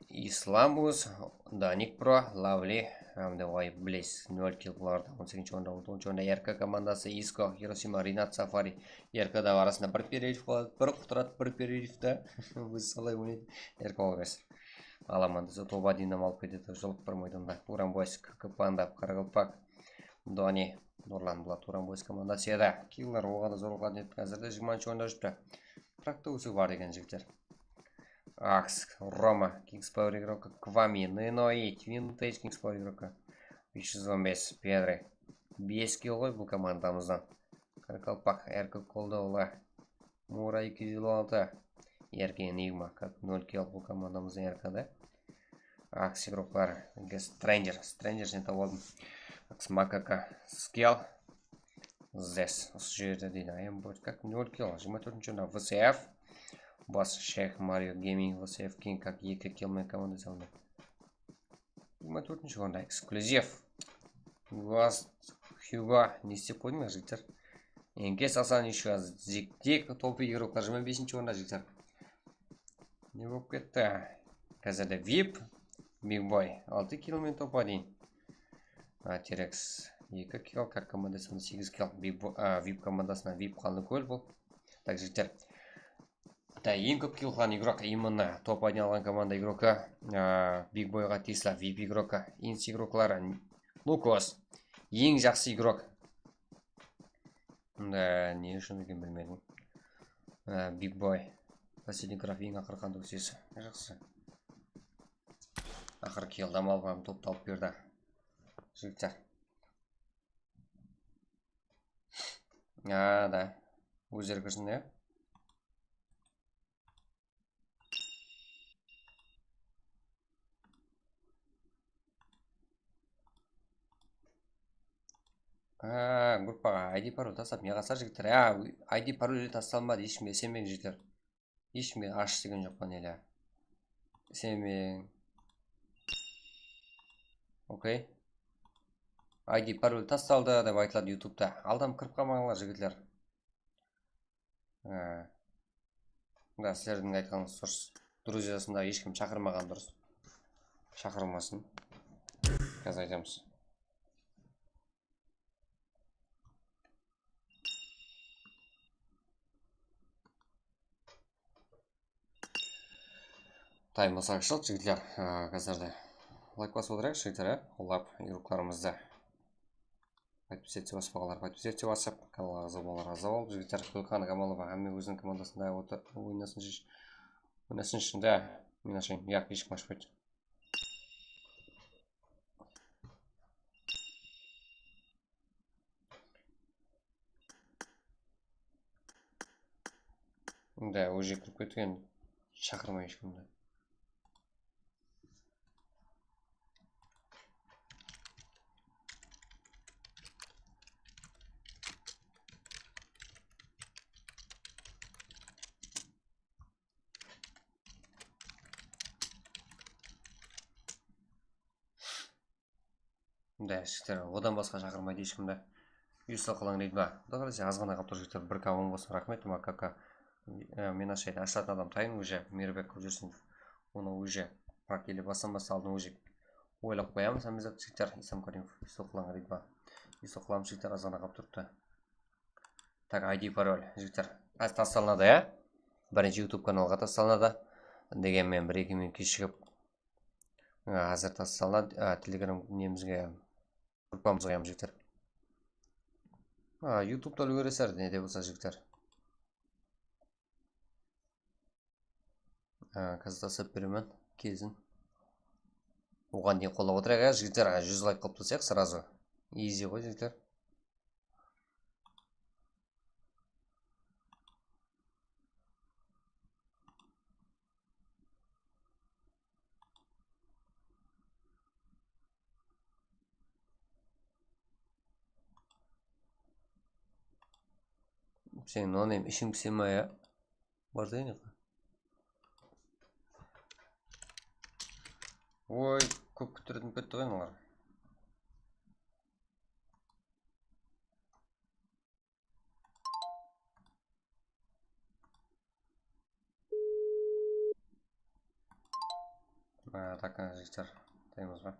Speaker 3: Ислам өз, Даник Про, Лавли, Амдевай Блейс, 0 kill бұларды. 18 орында, 10 орында РК командасы Иско, Хиросима, Ринат Сафари. РК-да арасында бір перерив болады, бір құтырады, бір перерифті. Өз салай ойнайды. РК олғыз. Аламандысы тоба динам алып кетеді, жолып бір мойдында. Урамбойс, Панда, Қарақалпақ, Дони. Нұрлан бұла Турамбойс командасы еді. Киллер оғаны зорлған еді. Қазірде 20 орында жүріпті. Практа өсі бар деген жігіттер. Акс, Рома, Кингспауэр игрока, Квами, Неноид, Винтейдж Кингспауэр игрока. 515, Педри. 5 kill ғой бұл командамыздан. Қарақалпақ, Эркі Қолдаулы, Мура 216, Ерке Энигма, 0 kill бұл командамыздан Эркада. Акс игроклар, Стрэнджер және табылдым. Акс Макака, Скел, Зес, осы жерді дейді. Айым будет как 0 kill, 24-ші орында ВСФ. Бас Шейх Марио Гейминг, ВСФ Кинг, как 2 kill мен команда салды. 24-ші орында эксклюзив. Вас Хьюго, не істеп қойдың ма жігіттер? Енкес Асан еще Зиктик, топы игроклар 25-ші орында жігіттер. Не болып кетті? Қазірде VIP, Big Boy, 6 kill мен топа дейін. Терекс 2 kill, как командасына 8 kill. VIP командасына VIP қалды көл бұл. Так, жігіттер. Ең көп kill қылған игрок именно топ один алған команда игрока. Big Boyға тиесілі VIP игрока. Инс игроклары Лукос. Ең жақсы игрок. Да, не үшін екен білмедім. Big Boy. Последний граф ең ақыр қанды өсесі. Жақсы. Ақыр киллдам алғам топты алып берді. Жігіттер. Да. Өздері кірсін, е? Группаға ID пароль тастап, не қасар жігіттер? ID пароль тасталмады, ешкімге сенбең жігіттер. Ешкімге аш деген жоқ па нелі? Сенбең. Окей. ID пароль тасталды деп айтылады ютубта. Алдам кіріп қалмаңыздар жігітлер. Да, сіздердің айтқаныңыз дұрыс. Друзьясында ешкім шақырмаған дұрыс. Шақырмасын. Қазір айтамыз. Тайм басақ шылт жігітлер. Қазірде лайк басып отырайық жігіттер, қолдап игрокларымызды. Подписаться баспағалар, подписаться басып, каналға заболар азабол. Жігіттер, Құлқан Камалова, әмме өзінің командасында ойнасын үшін, да, мен ашайын, яқ, ешкім ашпайды. Да, уже кіріп кеткен, шақырмай ешкімді. Да, жігіттер, одан басқа шақырмайды ешкімді. Үйісі қылаң дейді ба? Құда қарасы аз ғана қаптыр жігіттер, бір каван болсын, рахмет, макака. Мен ашайды, ашылатын адам тайын уже, Мейірбек Көжесінов. Оны уже пракелі басам-басы алдын уже ойлап қоямыз, әмізат жігіттер, Ислам Каримов, үйісі қылаң дейді ба? Үйісі қылам жігіттер аз ғана қаптырыпты. Так, ID пароль жігіттер. Қазір тасталынады, иә? Бірінші YouTube каналға тасталынады. Дегенмен 1-2 минут кешігіп. Қазір тасталынады. Telegram немізге, группамызға жігіттер. YouTube'да үлгересіздер, неде болса жігіттер. Қазір тастап беремін кезін. Оған дейін қолап отырайық, жігіттер. 100 лайк қылып тастайық сразу. Easy ғой жігіттер. Сен нонейм ішім пісеме, я? Бардайын еқа. Ой, көп күттіретін көтті ғой мағар. Так, жігіттер, таймыз ба?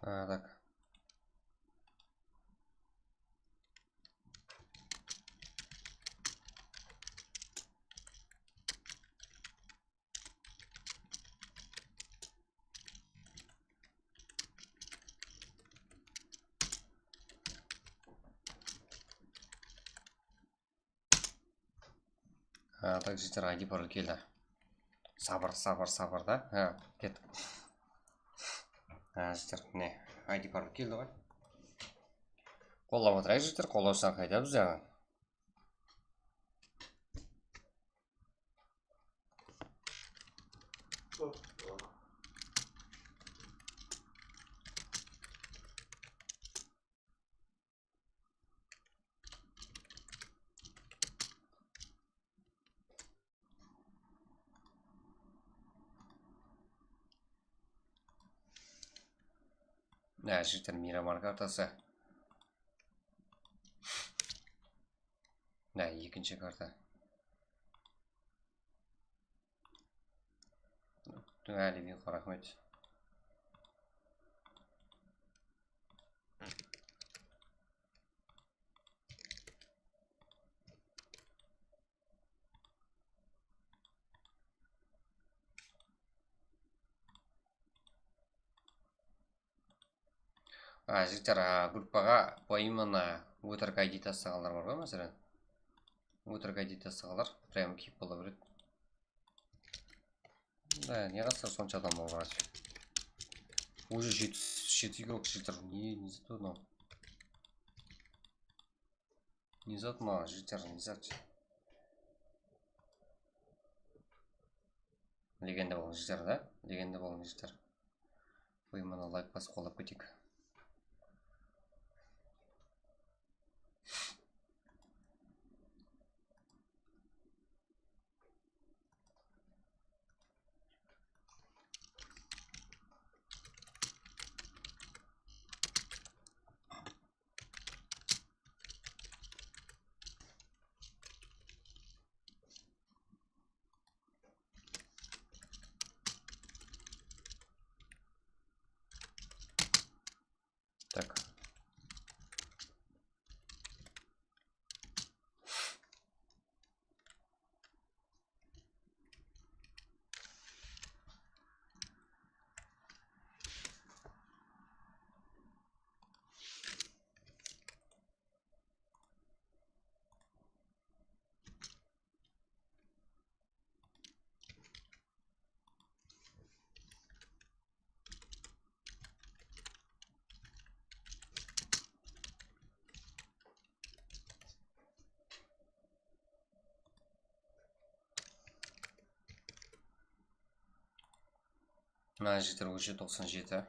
Speaker 3: Так. Так, жігіттер, ID пароль келді. Сабыр, да? Кеттік. Жігіттер, не, ID пароль келді ғой. Қолап отырайық, жігіттер, қолаусынан қайтамыз жағын. Жігіттер, Мирамар картасы. Екінші карта. Әлі бен қарақмет. Жігіттер, группаға поименно өтірік ID тастағандар бар ғой, мәселен. Өтірік ID тастағандар прям киіп бола береді. Не қасыр сонша адам болғаны. Уже 7 игрок, жігіттер. Не зато мынау. Не зато маған, жігіттер, не зато. Легенда болған жігіттер, да? Легенда болған жігіттер. Поименно лайк басып қолап кетейік. Так. Мына жігіттер уже 97.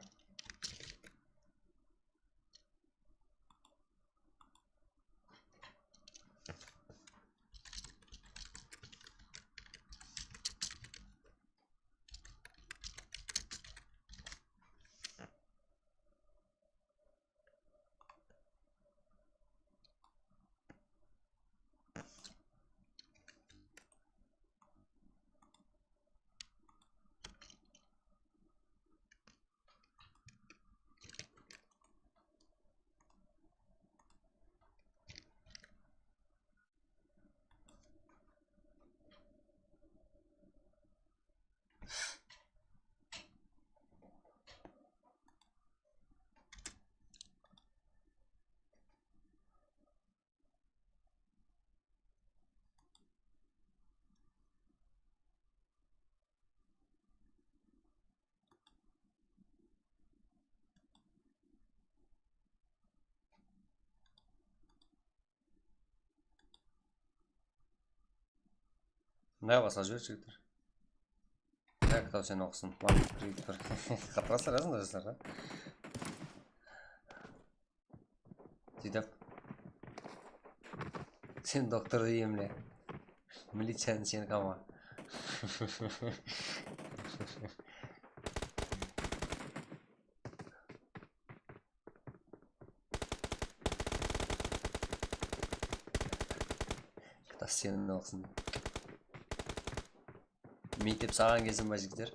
Speaker 3: Ne basar жігіттер. Так, кто сен оқысын. Қатыраса разын жаздар, да? Сөйтіп. Сен докторды емле. Милицияны сен қама. Кто сенің оқысын. Мектеп саған кезім ба жігіттер?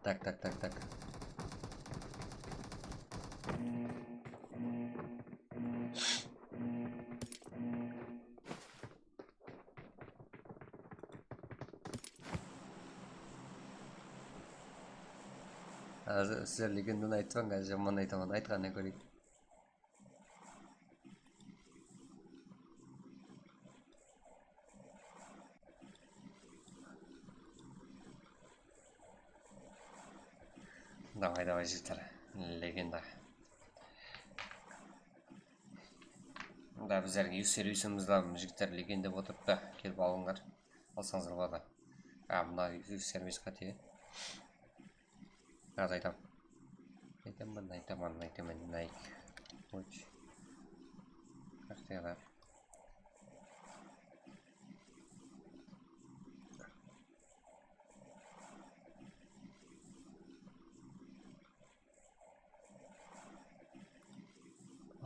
Speaker 3: Так. Сіздер легенданы айтпаң, жаман айтамын, айтқанын көрейік. Давай, жігіттер, легенда. Да, біздерге үйсімізді жігіттер легенда отырыпты. Келіп алыңдар, алсаңыздар болады. Мына сервис қате. Аз айтам. Айтамын. Найк. Өч. Картелар.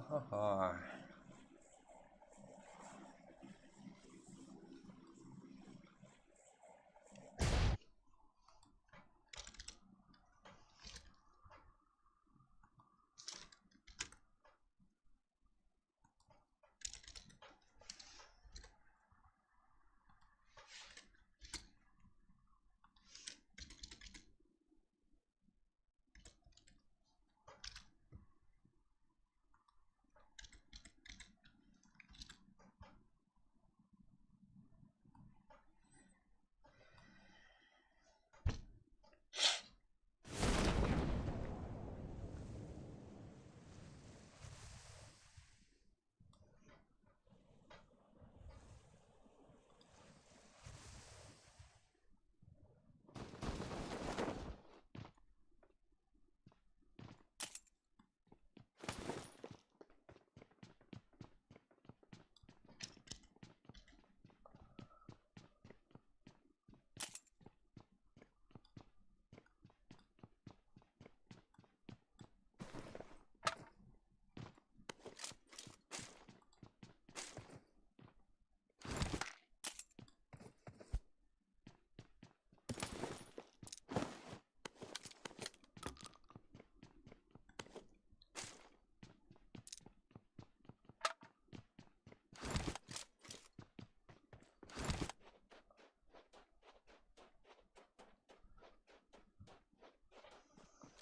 Speaker 3: Ага.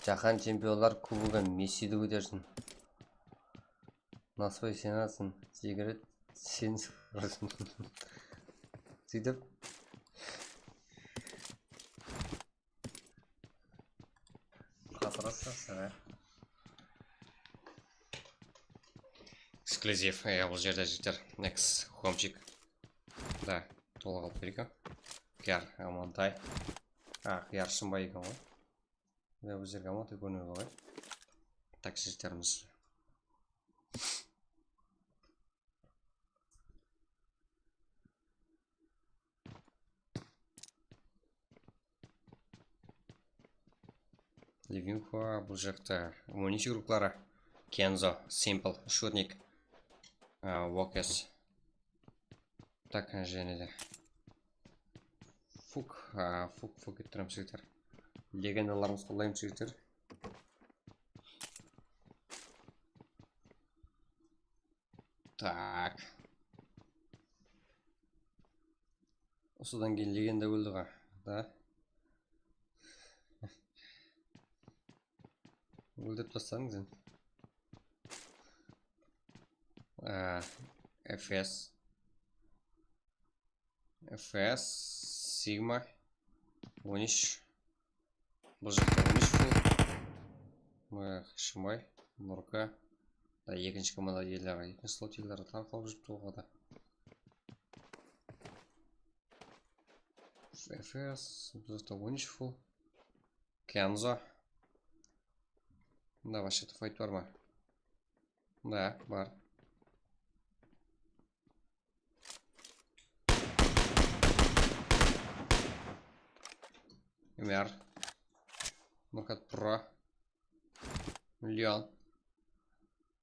Speaker 3: Жаһан чемпионлар кубогын Мессиді көтерсін. Насыбай сен алсын, Зигрет сен сұрсын. Сөйтіп. Қатырасы сәр. эксклюзив. Бұл жерде жігіттер. Next хомчик. Да, толық алып берейік. Қияр Амантай. Қияр Шымбай екен ғой. Бұл жерге Амантай көрінуі ғой. Так, жігіттеріміз. Ливинхуа, бұл жақта Моничи группалары. Кензо, Simple, Шутник, Вокес. Так, және де. Фук еттірім жігіттер. Легендаларымыз қолдайым жігіттер. Так. Осыдан кейін легенда өлді ға. Да? Өлдіріп тастадыңыз енді. FS Sigma 13. Бұл жақта 13 фул. Шымай, Нұрка. Да, екінші команда елдері. Екінші слот елдері тарқалып жүріп тоғада. FS, бұл жақта 13 фул. Кензо. Да, вообще-то файт бар ма? Да, бар. Эмер. Нұрқат Про. Миллион.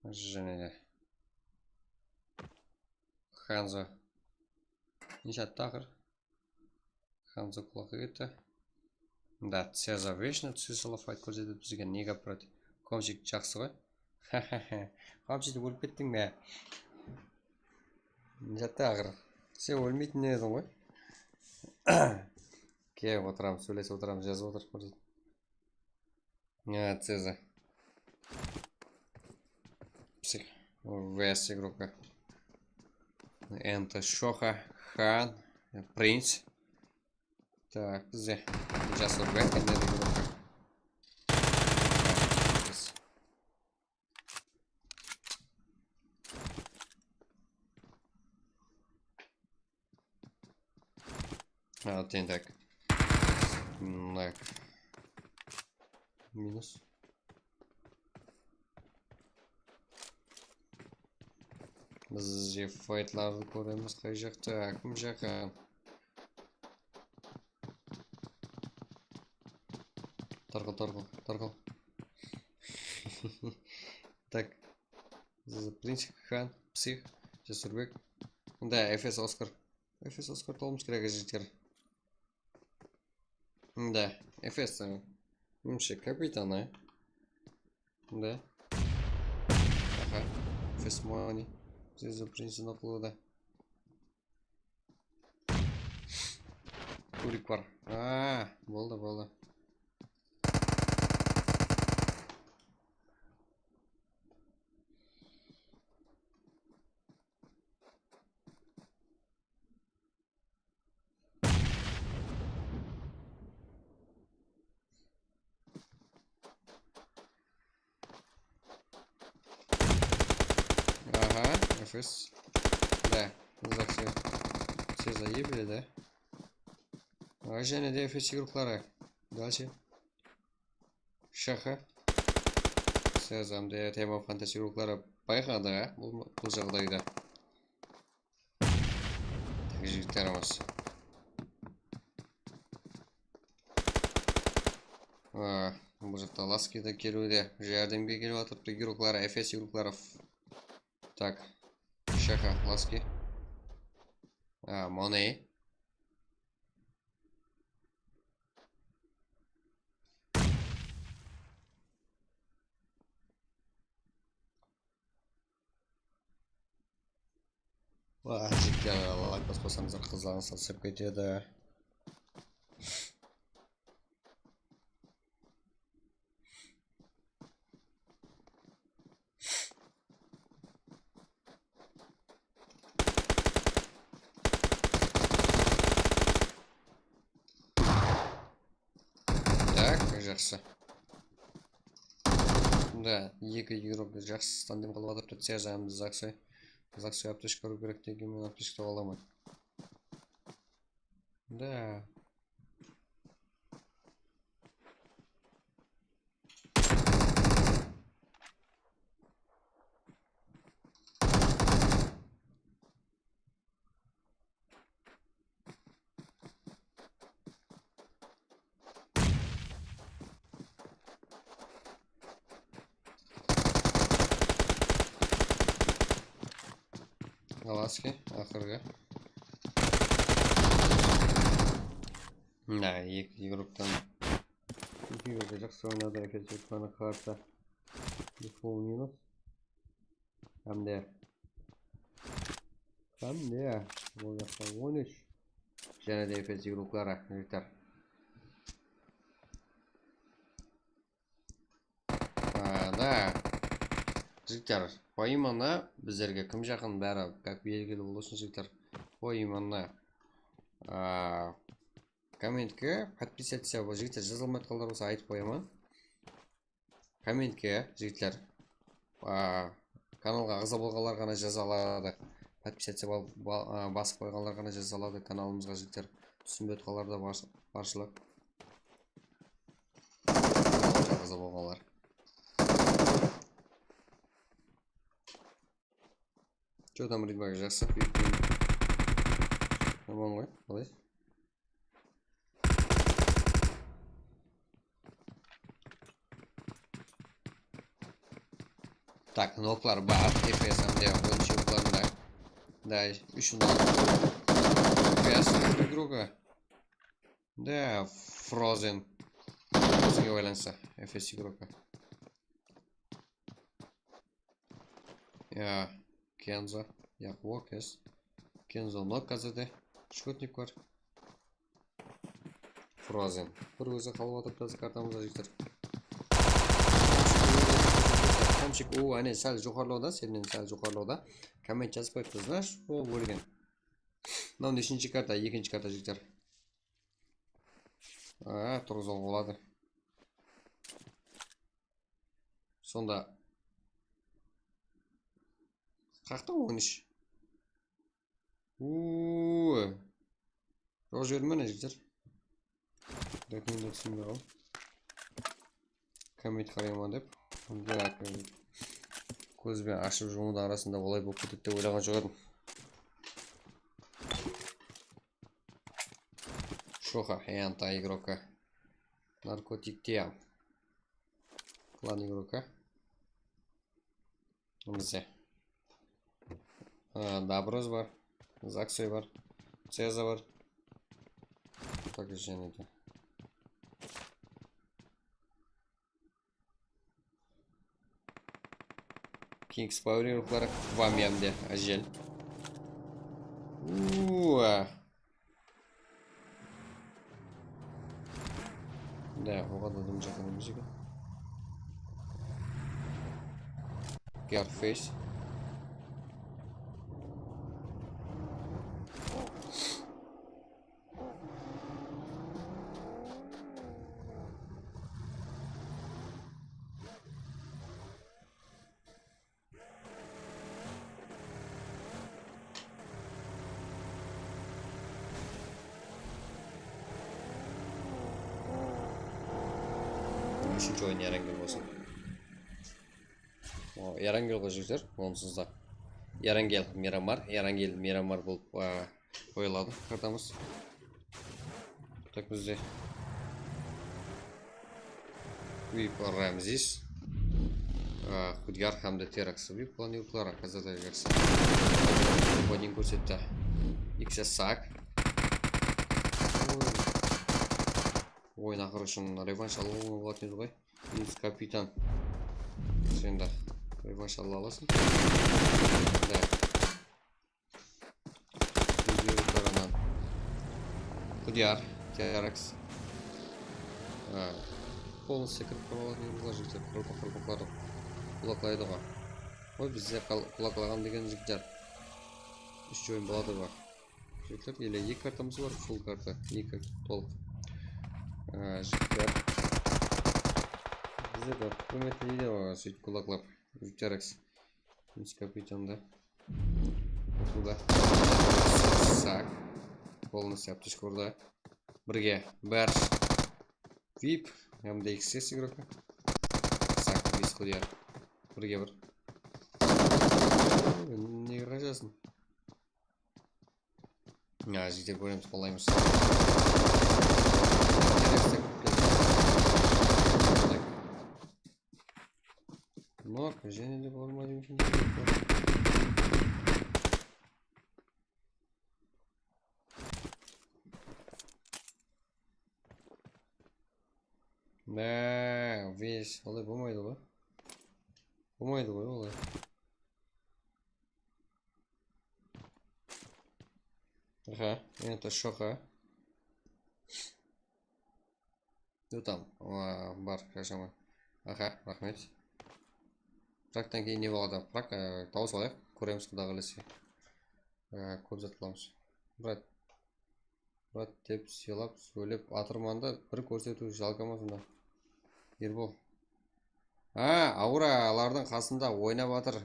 Speaker 3: Және де. Ханзо. Неше тақыр. Ханзо құлақы кетті. Да, Цеза вечно түсісілі файт көрсетіп бізге неге против. Комчик жақсы ғой. Комчикті өліп кеттің бе? Неше тақыр. Сен өлмейтін едің ғой. Келіп отырамын, сөйлесіп отырамын, жазып отырып көрсетіп. Цеза. Псих. ВС игрока. Это Шоха, Хан, Принц. Так, где? Сейчас вот бэк нет игрока. Так. Так. Минус. Біз файтларды көреміз қай жақта, кім жаққа. Тарқыл. Так. Принцип, Хан, Псих, Жасурбек. Да, FS Оскар. FS Оскар толымыз керек жігіттер. Да, FS Мше капитана. Да. Ага. FS Мани. Здесь за принцип на плода. Курик бар. Болды. FS. Да, все заебли, да? Және де FS игроклары. Дальше. Шаха. Сезамде тема фантазия игроклары байқады, бұл жағдайда. Так, жігіттеріміз. Бұл жақта Ласки да келуде. Жәрдемге келіп атырыпты игроклары, FS игроклары. Так. Шаха, Ласки. Моней. Жігіттер, лайк баспасаңыздар, қыздарыңыз сатсып кетеді. Жақсы. Да, екі игрок жақсы тандем қылып атырды, Цезамыз жақсы. Қазақша аптечка ұру керек деген мен аптечка таба аламын. Да. Аласки, ақырғы. Да, екі игроктан. Екі игрокта жақсы ойнады, эффективтаны қарта. Дефол минус. Қамде. Бұл жақта 13. Және де эффектив игроклары, жігіттер. Да. Жігіттер, поиманы біздерге кім жақын бәрі, как белгілі болсын жігіттер. Поиманы комментке подписаться, жігіттер жазылмайды қалдар болса айтып қоямын. Комментке жігіттер каналға ағза болғандар ғана жаза алады. Подписаться басып қойғандар ғана жаза алады каналымызға жігіттер. Түсінбей қалар да баршылық. Ағза болғандар. Что там, ребята, жақсы? Аман ғой, қалай? Так, ноклар бар, ФСМде, ойыншы ұларында. Да, үшін ФС игруға. Да, Frozen. Өзіңе байланса, ФС игруға. Я... Кензо, Яқуа кез. Кензо нок қазады. Шкотник бар. Frozen. Бір өзі қалып атып тазы картамызға жіктір. Қамшик, әне сәл жоғарлауда, сенен сәл жоғарлауда. Коммент жазып қойыпты, знаешь, ол бөлген. Мынау нешінші карта, екінші карта жіктір. Тұрғызол болады. Сонда қақта 13. Жоқ жерім мәне жіктер. Рекомендацияны ал. Коммент қарайман деп. Көзбен ашып жұмуды арасында олай болып кетеді деп ойлаған жоқ едім. Шоха, энта игрока. Наркотиктия. Клан игрока. Бізде. Dabroz var. Zaksoy var. Ceza var. Так және де. Kings Power игроклары. Вамьямде. Ажел. Да, оған адам жақын емес екен. Gearface. Үшінші ойын Ярангел болсын. Ярангелға жүрдер, онсызда. Ярангел, Мирамар болып қойылады картамыз. Так бізде. Вип Рамзис. Худгар хамда Теракс. Вип план юклара, қазада ерсі. Один көрсетті. XSAC. Ойын ақыр үшін реванш алуға болатын еді ғой. Виз капитан. Сен де реванш ала аласың. Да. Видеодан Худяр, Теракс. Полностью кіріп қалатын еді жігіттер. Құрпақларды құлақлайды ғой. Ой, бізде құлақлаған деген жігіттер. Үш ойын болады ғой. Жігіттер, еле екі картамыз бар, фул карта, екі толық. Жігіттер. Бізде де көметті дейді ғой, сөйтіп құлақлап. Теракс. Виз капитанда. Туда. Сак. Полностью аптечка урда. Бірге. Бәрш. Вип. Ямда XS игрока. Сак. Бес құдияр. Бірге бір. Не қажасын? Жеде көреміз, қолаймыз. Нок, және де болмайды екен. Весь, олай болмайды ғой. Болмайды ғой, олай. Ага, это шока. Ну там, бар, қашама. Ага, рахмет. Практан кейін не болады? Прак, дауыс алайық, көреміз құда қалесе. Көрсетіламыз. Брат деп сыйлап, сөйлеп, атырманда бір көрсету жалқама сонда. Ербол. Ауралардың қасында ойнап атыр.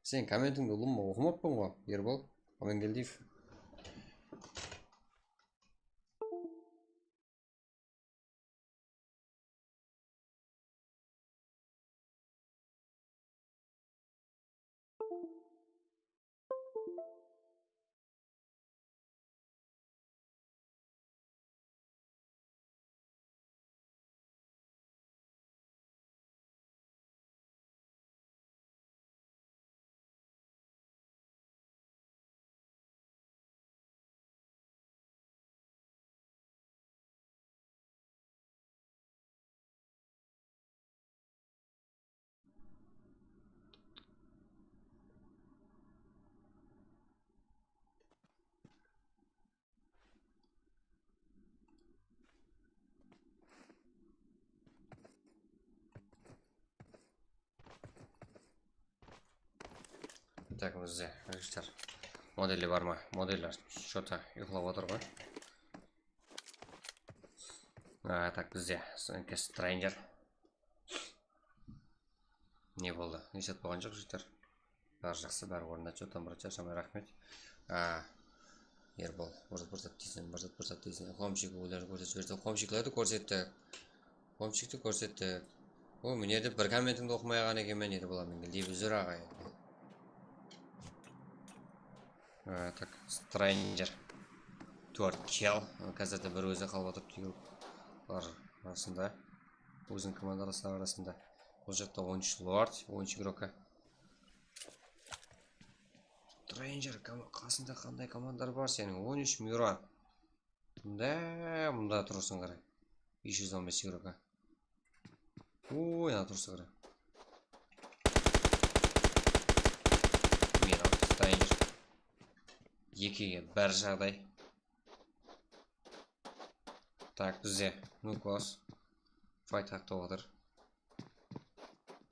Speaker 3: Сен комментіңді ұлым оқымаппын ғой, Ербол. Амангелдиев. Так, бізде, режиссер. Модели бар ма? Моделер что-то ұйқылап отыр ғой. Так, бізде, Stranger. Не болды? Несет болған жоқ, жеттер. Бәрі жақсы, бәрі орында. Что-то брат, шамай рахмет. Ербол, бұрзат дейсің. Қомшик өлерін көрсетіп жіберді. Қомшикларды көрсетті. О, мен еді бір комментіңді оқымайған екен мен еді боламын. Дейбі зүр ағай. Так, Stranger. 4 kill. Қазірді бір өзі қалып отырып дейгіп. Бар арасында. Өзінің командарасы арасында. Бұл жақта 13 лорд, 13 игрока. Stranger, қасында қандай командар бар сенің? 13 мюра. Мұнда тұрырсың қарай. 515 игрока. Ой, ана тұрсы қарай. Мира, Stranger. Екеге бәр жағдай. Так, бізде Нуклас. Файт тақта отыр.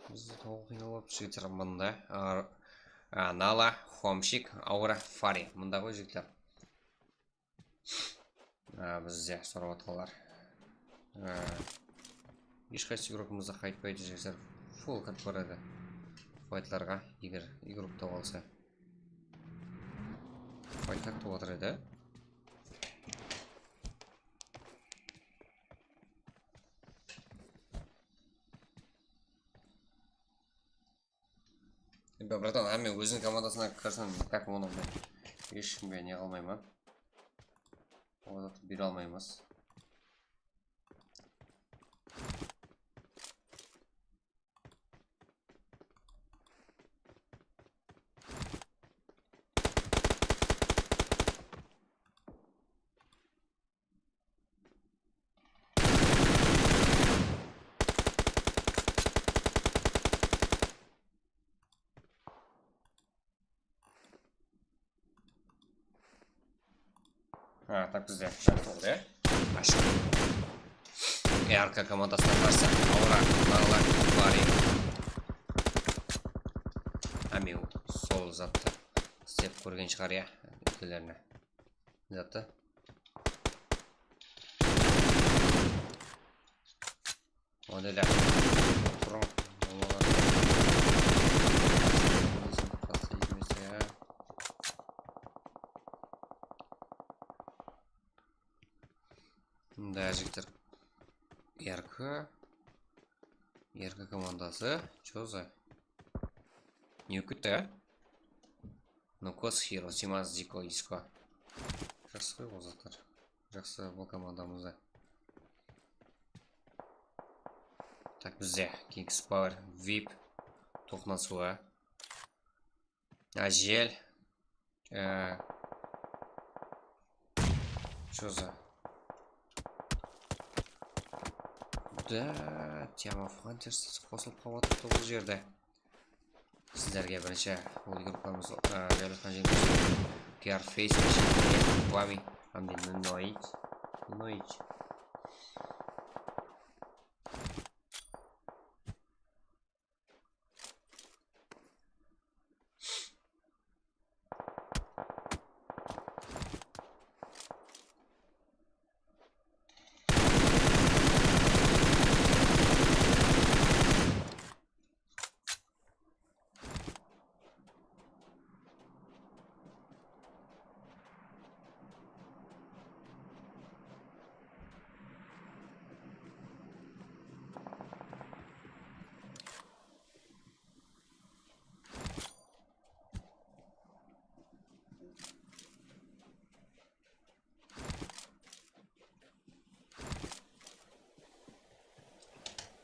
Speaker 3: Бізде тоғынылып жігіттер мұнда. Нала, Хомшик, Аура, Фари. Мұнда ғой жігіттер. Бізде сұрап отқалар. Ешқайсы игрокымызда қайтпайды жігіттер. Фул кат барады. Файтларға егер игрокта болса. Файт тақта отыр еді. Братан, мен өзінің командасына кірсін, как оны ешкімге не қалмаймын. Одан бере алмаймыз. Так, бізде жақсы болды, ашық. РК командасына қарсы Аура, Нала, Фари. Мен сол затты істеп көрген шығар, үкілеріне. Затты. Моделер. Тұрың. Да, жігіттер. Еркі командасы. Чё за? Не күтті? Ну, кос хиро, симаз дико иско. Жақсы ғой озаттар. Жақсы бұл командамызда. Так, бізде Kings Power, VIP, тоқнасуы. Ажел. Чё за? Да, тема Фронтирс қосылып қалып бұл жерде. Сіздерге бірінші бұл группамыз жайлыққан жеңіміз Gearface мешін Вами Амден Ноич.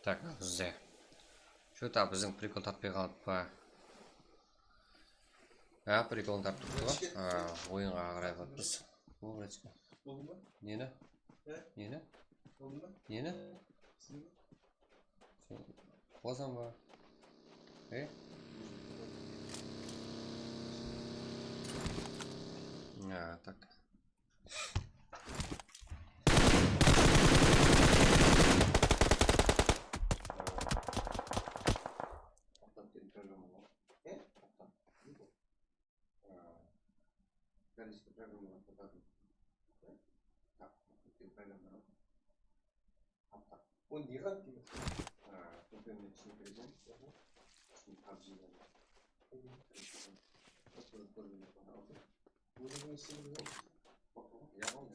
Speaker 3: Так, бізде. Что-то біздің прикол таппай қалып па. Приколын таптық па. Ойынға қарай қатпыз. Олғырачқа. Нені? Нені? Қозан ба? Так.
Speaker 6: Он не рад тебе? Например, что презент, что обживает. Уже не сильно. Я вам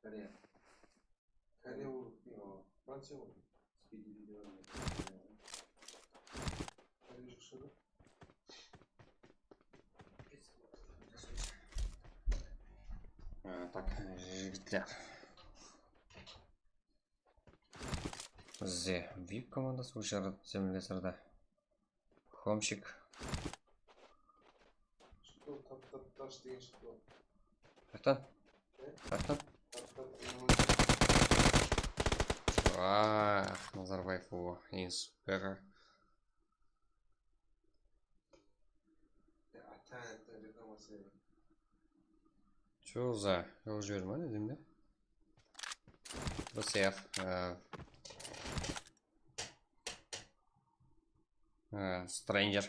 Speaker 6: Корея, Франция,
Speaker 3: Так, жігіттер. Бізде VIP командасы ұшар землесірді. Хомщик.
Speaker 6: Что там деген что?
Speaker 3: Қақтан? Назарбаев о, инспектор. Чё за? Ол жіберді ма не деймін да? BCF. Stranger.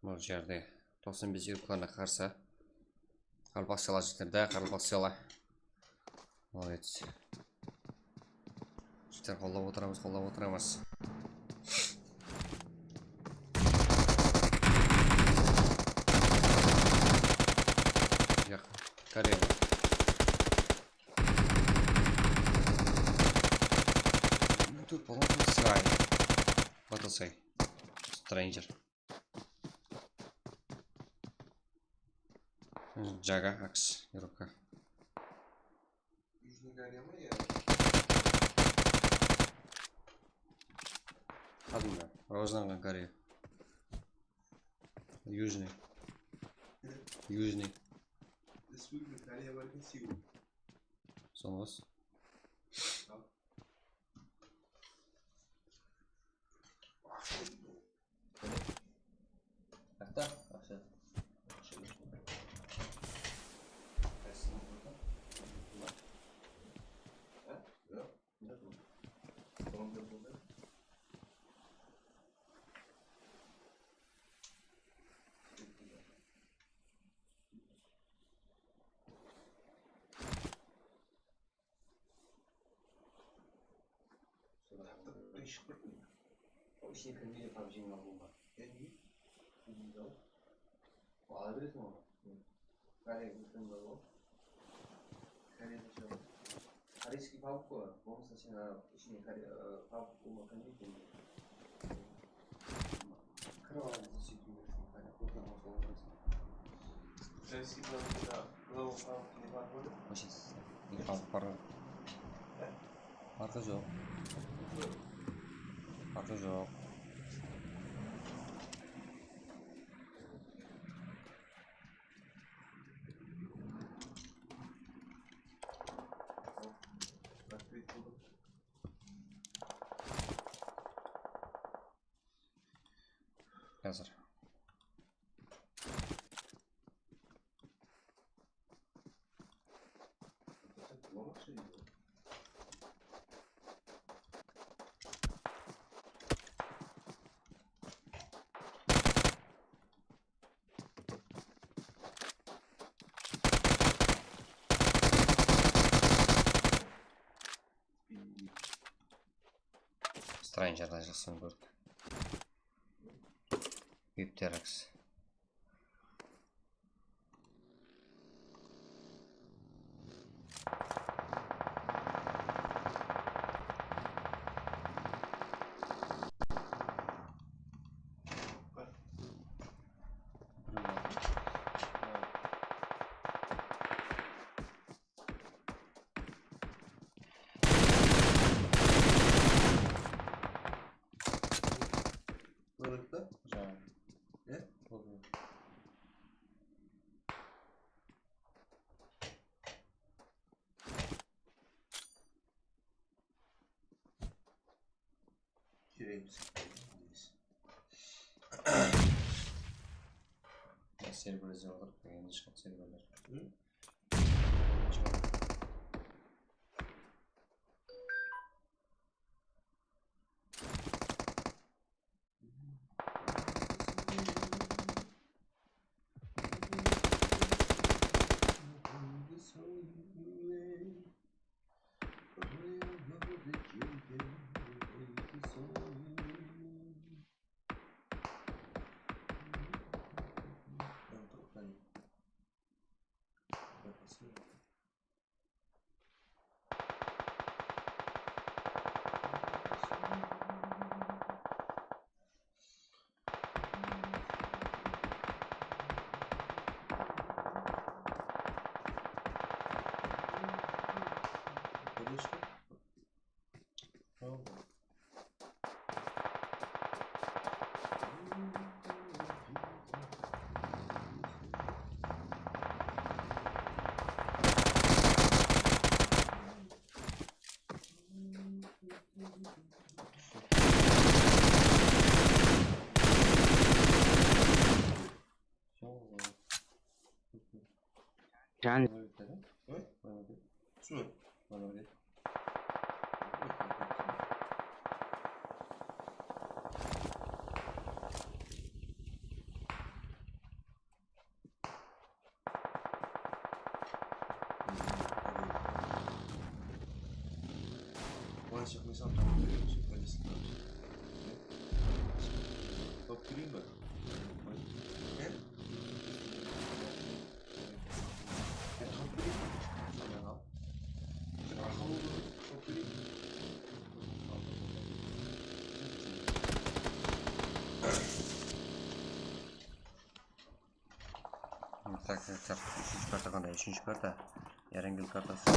Speaker 3: Бұл жерде 95 юркларына қарсы. Қарылбақ села жетерді, қарылбақ села. Молодец. Жіктер қолдап отырамыз. Корея. Тут полный срай. Вот осей. Стрэнджер. Джага, Акс и рука.
Speaker 6: Южный Гарема я.
Speaker 3: Одна. Розовая Корея. Южный.
Speaker 6: Республика Корея var ki Seul.
Speaker 3: Сонос. Karışık pavuk var. Onu saçın işini pavuk olmadan değil mi? Kırıvanızı çekiyor şunu kare. Kurtarma soğuması. Karışık pavukta glava pavuk ne var mı? Hoş bir pavuk var. Arka yok. Arka yok. Hazır. Stranger alacaksın gördük. Hypteryx.
Speaker 6: Balıkta?
Speaker 3: Tamam.
Speaker 6: Ne?
Speaker 3: Oluyor.
Speaker 6: Kireyimiz.
Speaker 3: Server olur. Yanlış serverler.
Speaker 6: Hı?
Speaker 2: Yani
Speaker 6: Su. Ona çıkmışsam tamam veriyorum. Çıkmalısın. Top gireyim mi? Ne? Top gireyim mi? Ya. Arkam oldu. Top gireyim mi?
Speaker 3: Так, üçüncü karta kanda, üçüncü karta. Erengil kartası.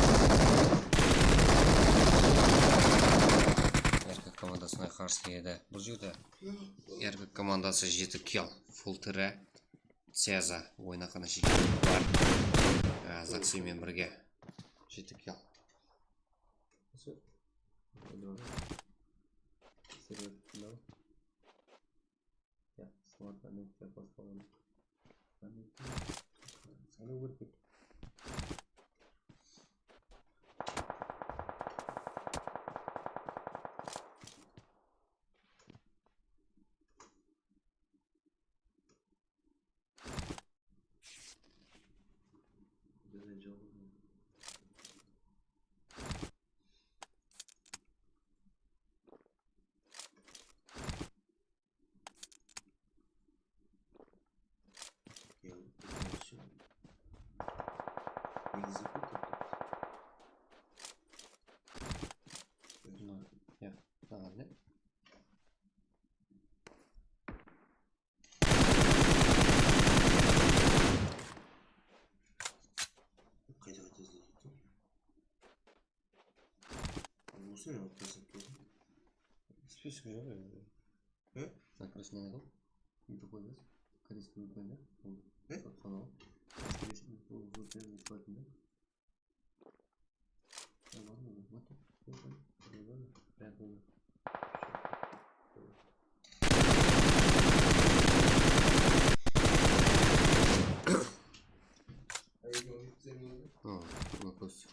Speaker 3: Erkek komandasına karşı еді. Бұл жерде erkek komandасы 7 kill. Full tire. Цеза ойнақына жеке бар. Заксимен бірге 7 kill.
Speaker 6: негізі көп.
Speaker 3: Ya, tamam ne?
Speaker 6: Қайда іздеп тұр? Осы не отбасы тұр?
Speaker 3: Список жоқ еді. Запрос не надо. Не такой вес. Корейский выполнение. Канал. Вопрос.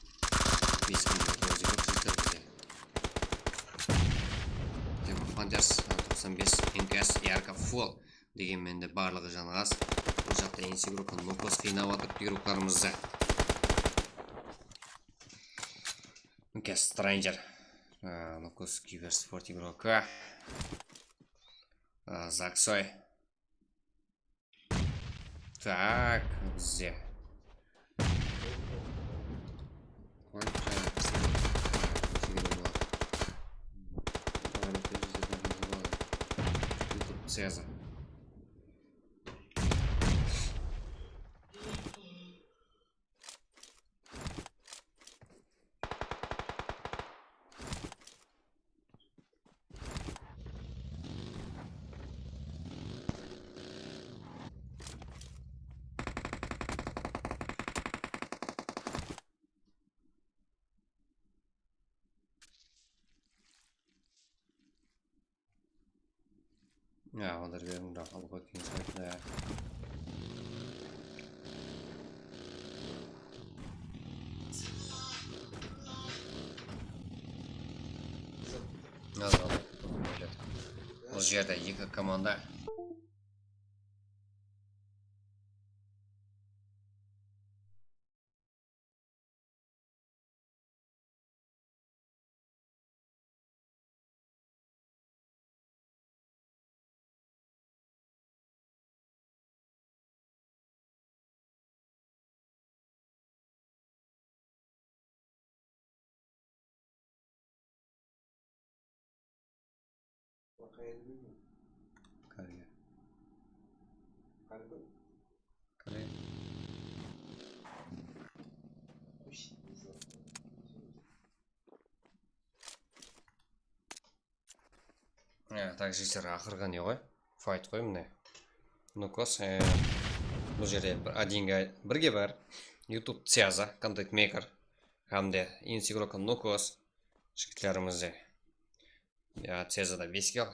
Speaker 3: Фантас 95 НКС ярко фол дегенменде барлығы жанығас. Бұл жақта инсигрукан нокос қинап атып игрокларымызды. НКС Стрэнджер. Нокос киберспорт игрока. Заксой. Так, где? Цеза. Ja, want er weer een dag al wat in daar. Nou dan, als je dat je команда. Корея. Корея. Так, жестер ақырға не ғой? Файт қой міне. Нокос. Бұл жерде бірге бар. YouTube Цеза, контент мейкер. Хамде инсигрока Нокос. Жігітлерімізде. Цезада 5 кел,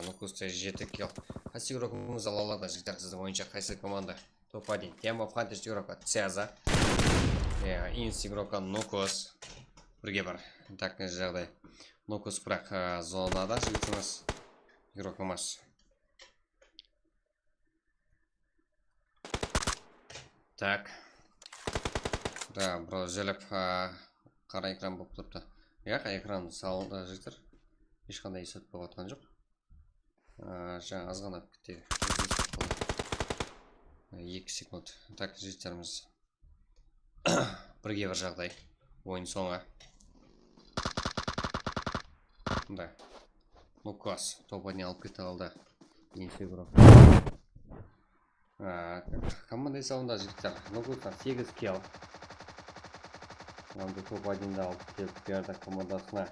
Speaker 3: Нокосте 7 кел. Қайсы игрокымыз алалады жігіттер сіздің ойынша қайсы команда? Топ-1. Тема в хантер игрока Цеза. Инс игрока Нокос. Бірге бар. Так жағдай. Нокос бірақ зонада жігітіміз. Игрокымыз. Так. Да, біраз желіп қара экран болып тұрды. Экран салынды жігіттер. Ешқандай есет болып атқан жоқ. Жаңа аз ғана күтті. 2 секунд. Так, жігіттеріміз. Бірге бір жағдай. Ойын соңы. Да. Нокос топ-1 алып кете алды. Инфигро. Команда сауында жігіттер. Нокостан 8 кел. Онда топ-1-ді алып келіп берді командасына.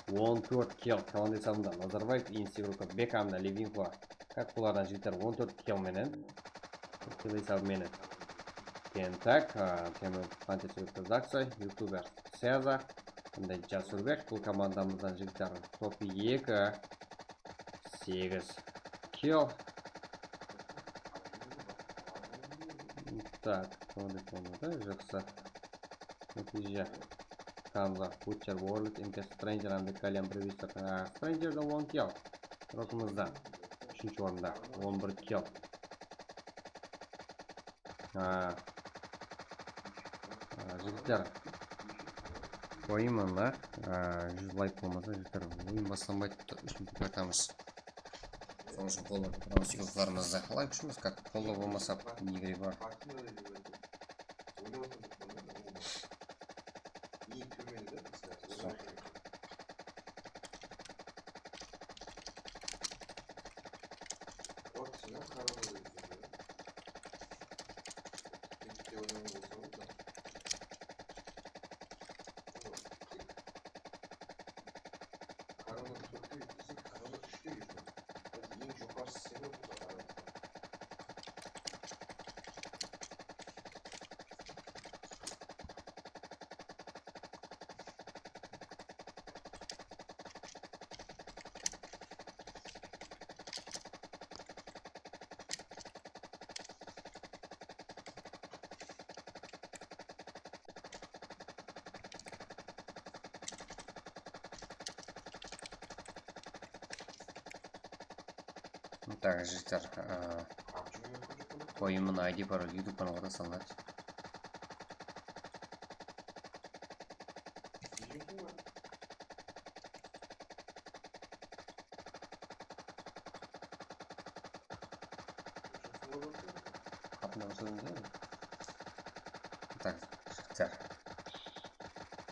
Speaker 3: 14 кел. Команда сауында Назарбаев, Инсигрока, Бекамда, Левинхуа. Как бұлардан жігіттер 14 кел менен. Келесі менен. Так, темі Фантасиялық Заксой, ютубер Цеза. Жасурбек, бұл командамыздан жігіттер топ-2. 8 кел. Так, команда жақсы. Нәтиже. Камза, Бутчер, Ворлд, МКС Стрэнджер, Андекалиан, Привистер. Стрэнджерді 10 кел. Рокымызда. 3-ші орында. 11 кел. Жігіттер. Ойымында. 100 лайк болмаса, жігіттер. Ойын бастанбайды. Үшін пікіртамыз. Соң үшін қолы сүйікларымызды. Лайк үшіміз, как қолы болмаса, негірі бар.
Speaker 6: Ең төменде де
Speaker 3: Сол.
Speaker 6: Вот сен қарауды
Speaker 3: Так, житель, по именно ID, пароль, YouTube каналға салынады. Так, житель.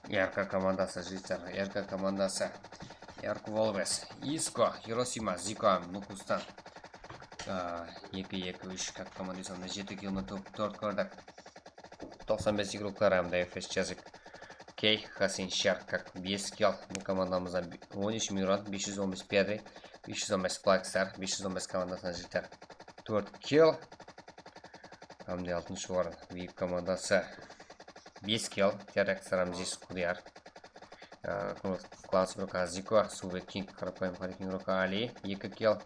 Speaker 3: Ярко командасы, житель, ярко командасы. Ярко Волвес, Иско, Хиросима, Зико, Нукустан. 2-2-3 как команда санына 7 килоны 4 көрдік. 95 игроклар әмді FS жазық. Кей, Хасин Шар как 5 кил. Бұл командамыздан 13 мирон, 515 педі, 515 плакстар, 515 командасына жіктер. 4 кил. Әмді 6-шы орын. Вип командасы 5 кил. Терек Сарамзис Кудияр. Класс игрока Зико, Сувет Кинг, Қарапайым Харикин игрока Али, 2 кил.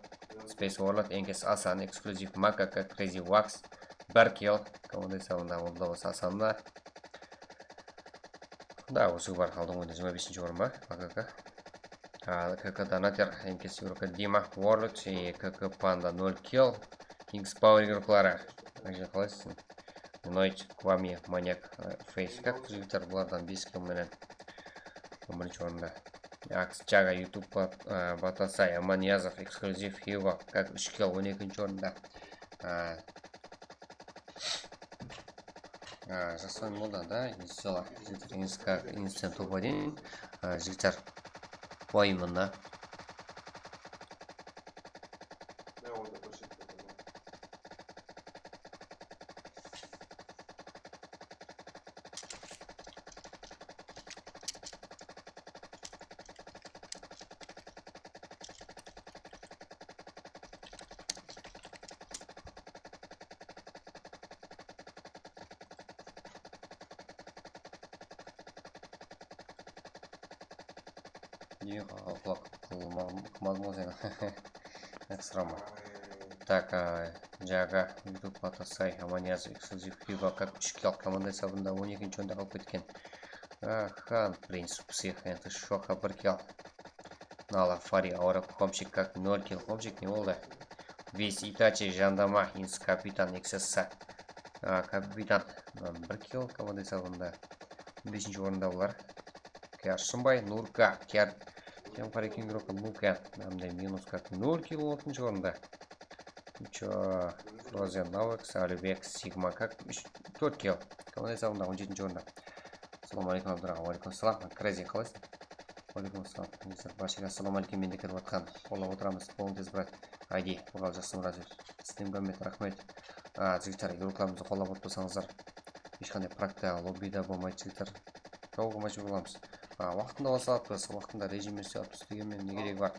Speaker 3: Space Warlord, Enkes Асан, эксклюзив Макака, Crazy Wax, 1 кил. Команда сауында олдауыз Асанда. Да, осы бар қалдың ойында 25-ші орын ба, Макака. КК Донатер, Enkes игрока Дима, Warlord, и КК Панда 0 кил. Kings Power игроклары. Қалайсың? Нойч, Квами, Маньяк, Фейс. Как жігіттер бұлардан 5 кил менен? 11-ші орында. Акс Чага, YouTube, Батасай, Аманьязов, эксклюзив Хиго, как 3 кил, 12-ші орында. Жасуан болды, да? Села, институт топ-1, жігіттер ойымында. Так, Джага, YouTube, Батасай, Аманьязов, эксклюзив Хиго, как 3 кил. Команда сабында 12-ші орында қалып кеткен. Хан, принцип всех, это шоха 1 кил. Нала, Фари, Аура, Хомчик, как 0 кил. Хомчик не олды. Весь Итачи, Жандама, Инс, Капитан, XS. Капитан, 1 кил. Команда сабында 5-ші орында олар. Кәршімбай, Нурка, Кер. Тем Харикин игрока Нурка. Намда минус как 0 кил 6-ші орында. Ничего, Розен Навекс, Алибек, Сигма, как 4 кил. Команда сабында 17-ші орында. Ассаламу алейкум, абдыраға, алейкум ассалам. Крази, қалайсың? Алейкум ассалам. Баршаға ассаламу алейкум, мен декер батқан. Қолап отырамыз, қолын тез брат. Айди, Урал жасым разы. Сізден көмет, рахмет. Жігіттер, игрокларымызды қолап отырсаңыздар. Ешқандай практика, лоббида болмайды, жігіттер. Жауға мәжбүр боламыз. Уақытында басалатпыз, уақытында режим өсіатпыз дегенмен не керек бар.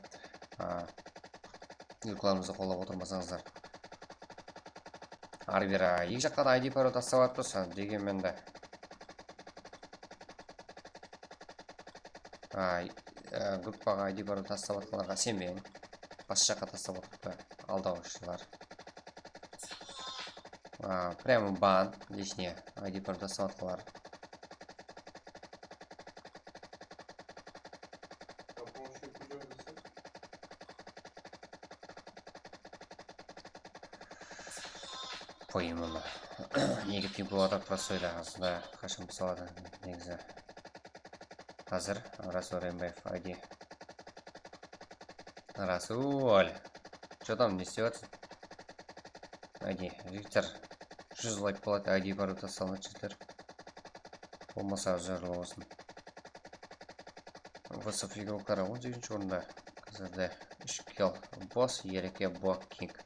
Speaker 3: Игрокларымызды қолап отырмасаңыздар. Арбера, екі жаққа да ID пароль тастап жатпыз дегенмен де. Группаға ID пароль тастап жатқанларға сенбең. Басқа жаққа тастап жатты алдаушылар. Прямо бан, лишнее ID пароль тастап жатқанлар. Поименно. Негатив болады простойда аслында қашан салады негізі. Қазір Расул Рембаев ID. Расул, что там не істеп жатсың? ID, жігіттер 100 лайк болады, ID бар өте салынады жігіттер. болмаса жарылы болсын. ВСФ игроктары 18-ші орында. Қазірде 3 килл босс, 2 бок кинг.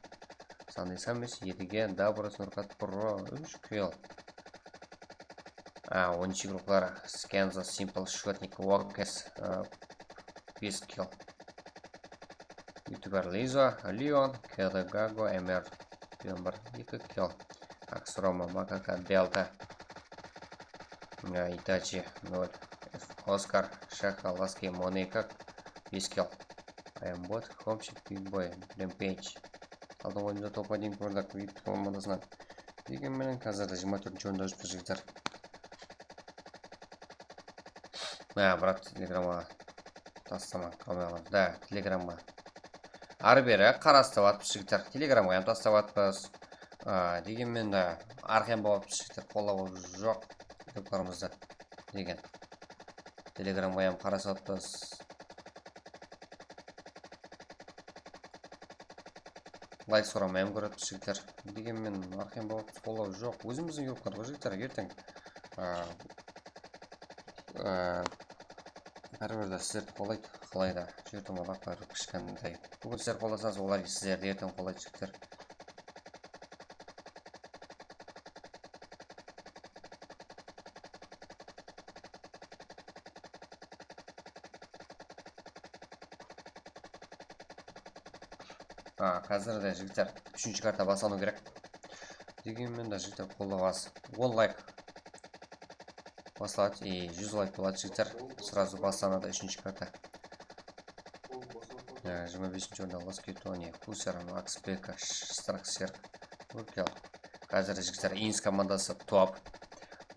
Speaker 3: Саны самес 7-ге Даброс Нуркат Про 3 килл. 10 игроклар Скенза, Simple, Шотник, Уокес 5 килл. Ютубер Лиза, Леон, Келе Гаго, Эмер Пилмбар 2 килл. Аксрома, Макака, Делта, Итачи 0. Оскар, Шаха, Ласки, Моника 5 килл. Аямбот, Хомчик, Бигбой, Ремпейдж. Алдың ойында топ-1 көрдік вид командасынан. Дегенмен қазірде 24-ші орында жүріп жігіттер. Брат, телеграмма тастама камералар. Да, телеграмма. Ары-бері қарастып атып жігіттер. Телеграмға ем тастап атпыз. Дегенмен арқем болып жігіттер қолау жоқ топтарымызда деген. Телеграмға ем қарастып атпыз. Лайк сұрамайым көріп жігіттер. Дегенмен арқем болып қолау жоқ. Өзіміздің группаларға жігіттер ертең әрбірді сіздерді қолайды. Қалайда жердің олақтары кішкентай. Бүгін сіздер қоласаңыз олар сіздерді ертең қолайды жігіттер. Қазірде жігіттер 3-ші карта басану керек. Дегенмен де жігіттер қолдағасы 10 лайк басылады и 100 лайк болады жігіттер. Сразу басанады 3-ші карта. 25-ші орында Ласкетони, Хусеран, Акспека, Страксерк, Уркел. Қазірде жігіттер Инс командасы топ.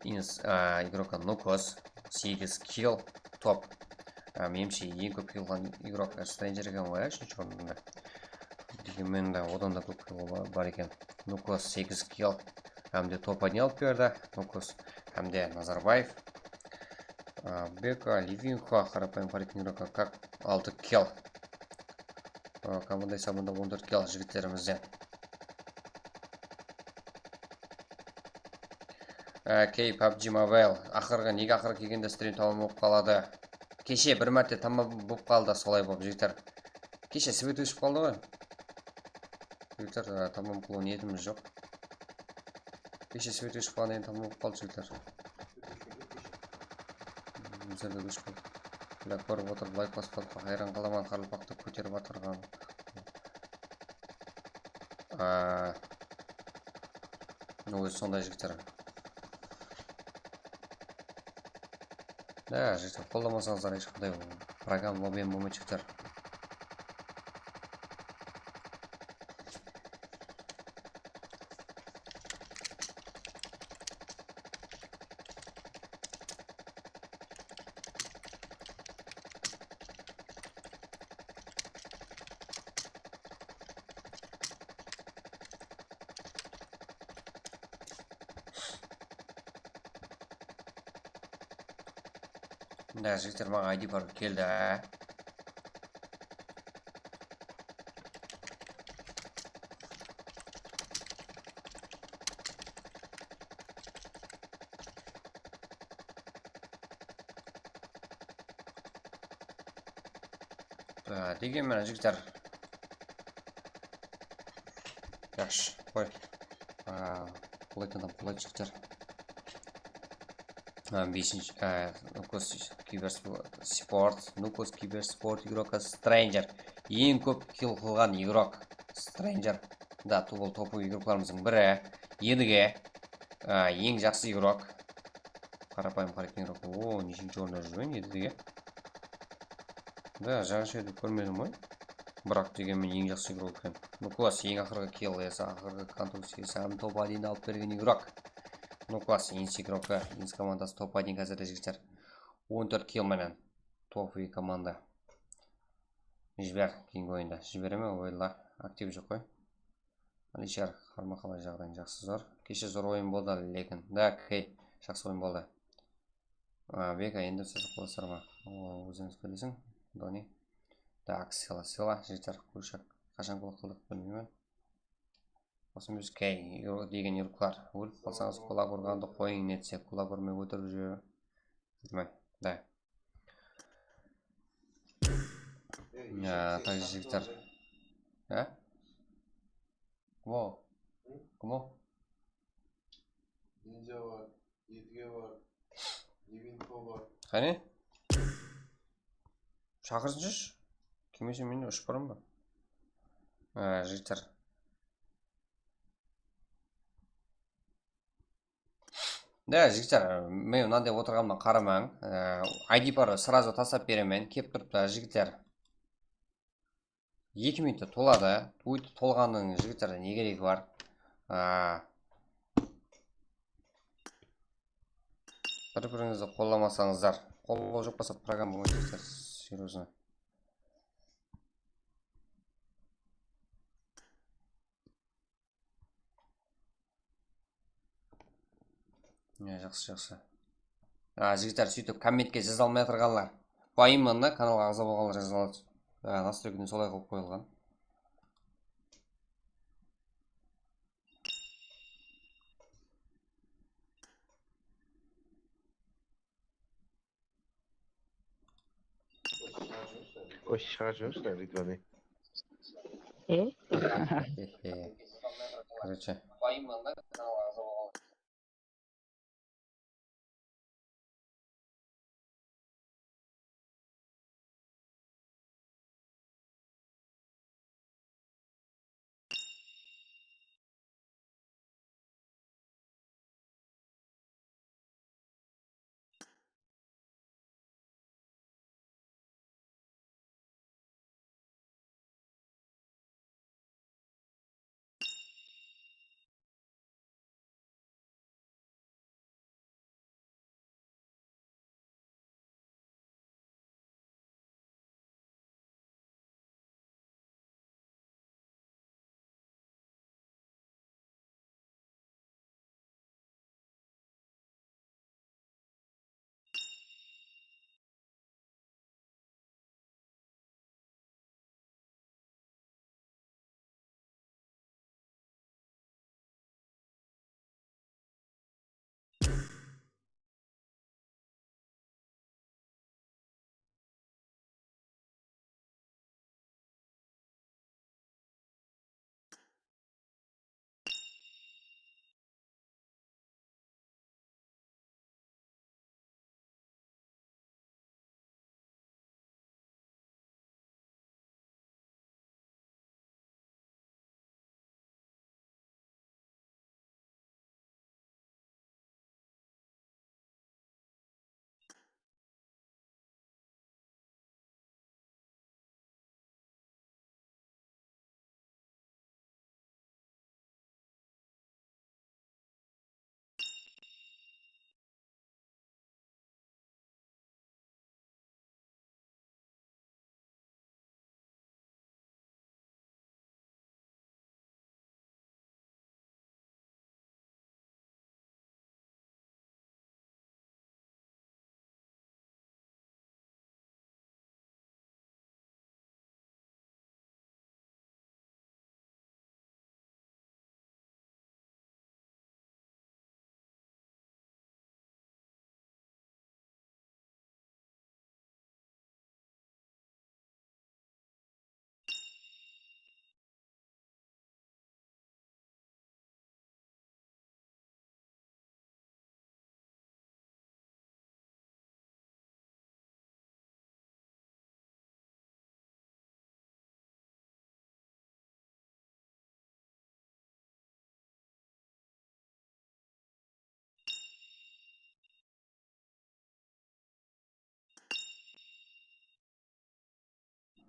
Speaker 3: Инс игрока Нукос 8 килл топ. Менімше ең көп киллған игрок Стрэнджерге оңай 3-ші орында. Дегенмен де одан да көп килл бар екен. Нукос 8 килл. Әмде топ-1 алып берді. Нукос. Әмде Назарбаев. Бека, Ливинхо, қарапайым паритін игрока как 6 килл. Команда есабында 14 килл жігіттерімізден. Кей PUBG Mobile. Ақырғы неге ақырғы келгенде стрим тамам болып қалады. Кеше бір мәрте тамам болып қалды, солай болып жігіттер. Кеше свет өшіп қалды ғой. Жігіттер тамам қылу ниетіміз жоқ. Кеше свет өшіп қалды, енді тамам болып қалды жігіттер. Өздерді өшіп қалды. Білек көріп отыр, лайк басып қалды. Қайран қаламан қарылпақты көтеріп атырған. Өзі сондай жігіттер. Да, жігіттер, қолдамасаңыздар ешқандай программ лоббием болмайды жігіттер. Да, жігіттер, маған ID барып келді. Дегенмен жігіттер. Жақшы, қой. Қолайтындан қолайт жігіттер. 5-ші Нукос Киберспорт, Нукос Киберспорт игрока Стрэнджер. Ең көп килл қылған игрок Стрэнджер. Да, бұл топовый игрокларымыздың бірі. Едіге ең жақсы игрок. Қарапайым қарайтын игрок. О, нешінші орында жүрген едіге. Да, жаңа шерді көрмедім ғой. Бірақ дегенмен ең жақсы игрок екен. Нукос ең ақырғы килл есі, ақырғы контурс есі, топ-1 алып берген игрок. Нукос Инс игрока, Инс командасы топ-1 қазірде жігіттер. 14 килл менен топ-2 команда. Жібер, кейінгі ойында. Жібереме ойлар, актив жоқ қой. Алишер, қарма қалай жағдайың жақсы зор. Кеше зор ойын болды, лекін. Да, кей, жақсы ойын болды. Бека, енді сіз қоласыр ма? Өзіңіз білесің, Дони. Так, сила, жігіттер, көршек. Қашан қол қылдық білмеймен. 85 кей деген юрклар. Өліп қалсаңыз қола көрғанды қойың нетсе, қола көрмей өтіріп жүре. Да. Так, жігіттер. Кім? Кім?
Speaker 6: Ninja var, Yedge var, Livinko var.
Speaker 3: Қане? Шақырсыншы. Кемесе мен ұшып барам ба? Жігіттер. Да, жігіттер, мен мынандай отырғаныма қарамаң. ID бары сразу тастап беремін. Кеп тұрыпты жігіттер. 2 минутта толады. Толғанның жігіттерде не керегі бар? Бір-біріңізді қолламасаңыздар. Қолға жоқ болса программа өтесіздер. Серьезно. Жақсы. Жігіттер, сөйтіп комментке жаза алмай отырғанlar. Пайымында каналға ағза болғанlar жаза алады. Настройканы солай қылып қойылған.
Speaker 4: Ой, шығаржыңыздар, Ридвани.
Speaker 3: Короче. Пайымында каналға ағза болғанlar.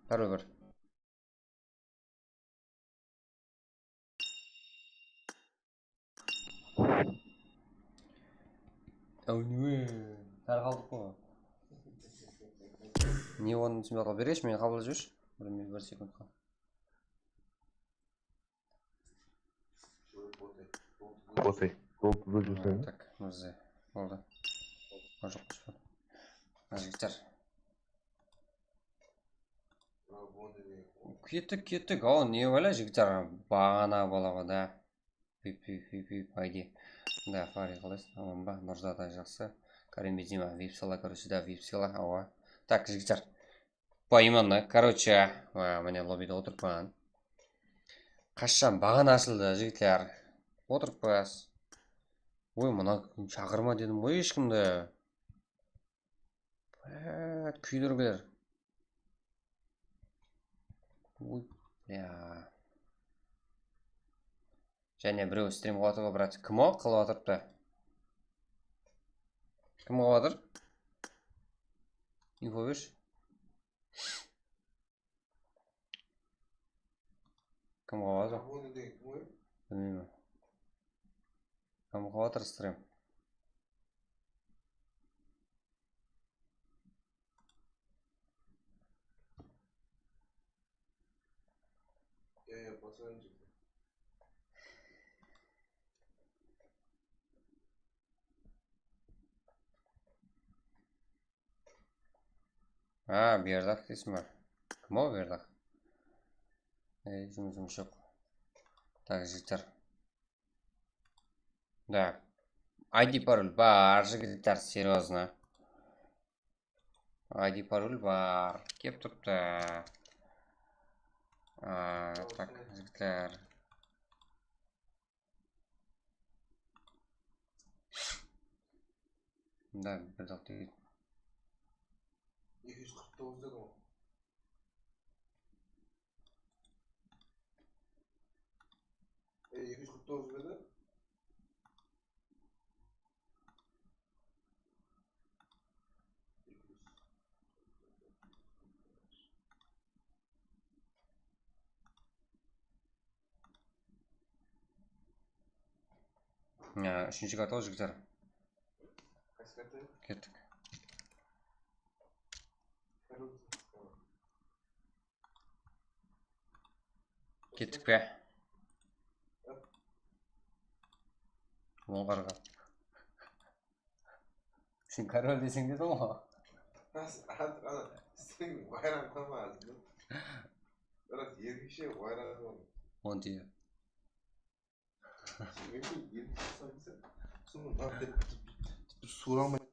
Speaker 3: Второй бар. Тар қалдық қой. Не оның символға береш, мені қабыл жүрші. Бір секундқа.
Speaker 4: Ботай. Долды жүрсің.
Speaker 3: Так, мұрзе. Болды. Жоқ қоспа. Жігіттер. Кеттік. О, не ойлай жігіттер. Бағана болаға да. Пип, айди. Да, фари қылайсың. Аман ба, нұрзада жақсы. Карим Бензима, вип-сала, короче, да, вип-сала, ауа. Так, жігіттер. Поиманды, короче, міне лоббиде отырпан. Қашан баған ашылды, жігіттер. Отырып қоясыз. Ой, мына шақырма дедім ғой ешкімді. Күйдіргілер. Ой, бля. Және біреу стрим қылатырға, брат. Кім о? Қылып атырыпты. Кім қылып атыр? Инфо берші. Кім қылып атыр? Білмеймін. Кім қылып атыр стрим? Бердақ дейсің ба? Кім о Бердақ? Жұмыс жоқ. Так, жігіттер. Да. ID пароль бар, жігіттер, серьезно. ID пароль бар. Кеп тұрыпты. Так, жігіттер. Да, Бердақ дейді.
Speaker 6: 249 деді ғой. E 249 беді?
Speaker 3: Үшінші карта жігіттер.
Speaker 6: Қайсы карта?
Speaker 3: Кеттік. Кеттік пе? Оңғарға. Сен король десең деді ғой.
Speaker 6: Сен байрам қылмадың. Бірақ ерекше байрам қылмадың.
Speaker 3: Он тиді.
Speaker 6: Суыра алмайды.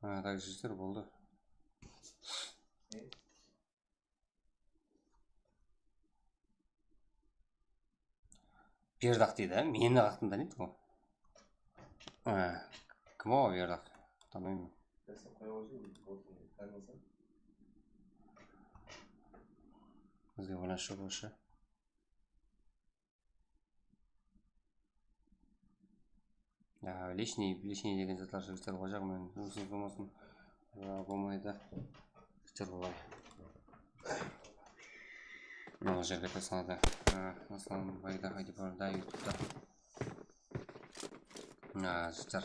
Speaker 3: Так життер болды. Бердақ дейді, мені қақтың таниды ғой. Кім о Бердақ? Танымаймын. Бізге байланыс жоқ осы. Лишний деген заттар жігіттер ғой жағымен өзіңіз болмасын. Болмайды. Жігіттер болай. Мына жерге тасалады. Аслан байда қайда барда ютубта. Жігіттер.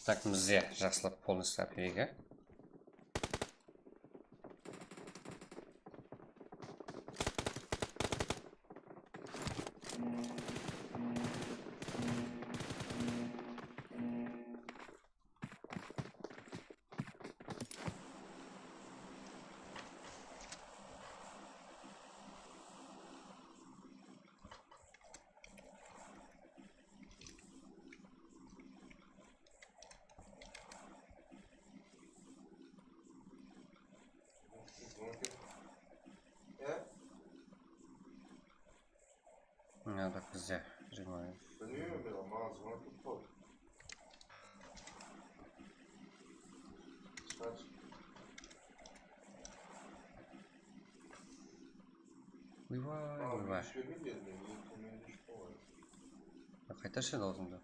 Speaker 3: Так, бізде жақсылап полностью әпереге. Так, бізде жиырма.
Speaker 6: Білмеймін мен, маған звонок келіп қалды.
Speaker 3: Ойбай. Қайтаршы даусыңды.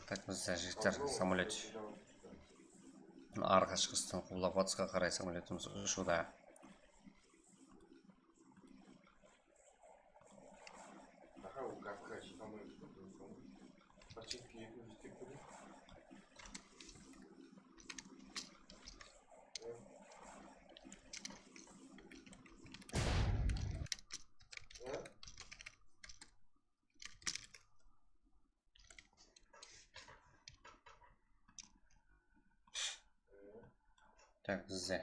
Speaker 3: Так, бізде жігіттер самолет. Арқа шығыстан құлап батысқа қарай самолетіміз ұшуда. Так, бізде.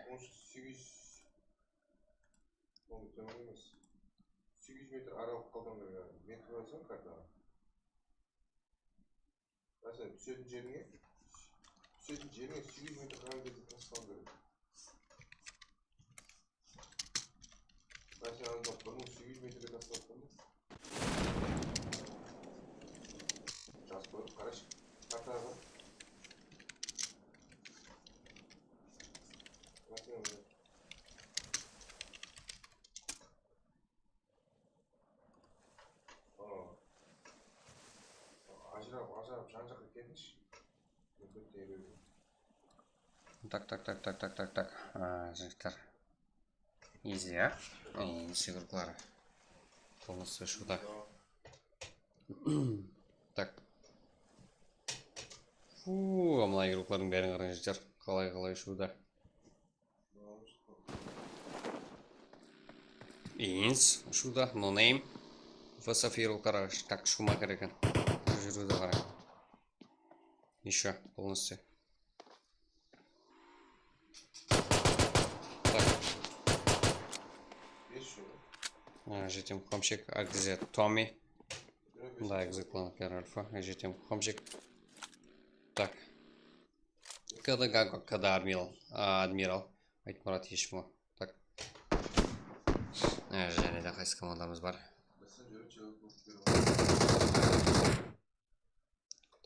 Speaker 6: 800 метр аралық қалдандар метр қойсаң картаға. Мәселен, түсетін жеріңе 800 метр қалған кезде тастауын керек. Мәселен, алдымақ 1800 метрге тастап қойды. Жазып қойып, қарашы, картаға. Ажырап, жан-жаққа келдіңші.
Speaker 3: Так. Жігіттер. Изи, а? Изи группалары. Полностью шуда. Так. Мына группалардың бәрін қарай жігіттер. Қалай шуда. Инс шуда, no name. Фасафиру қарай. Так, Шумахер екен. Жүруді қарай. Еще полностью. Так. Жетем комчик. А где Томми? Да, экзеклан первый альфа. Жетем комчик. Так. Когда адмирал. Айтмұрат ешмі. Так. Және де қайсы командамыз бар.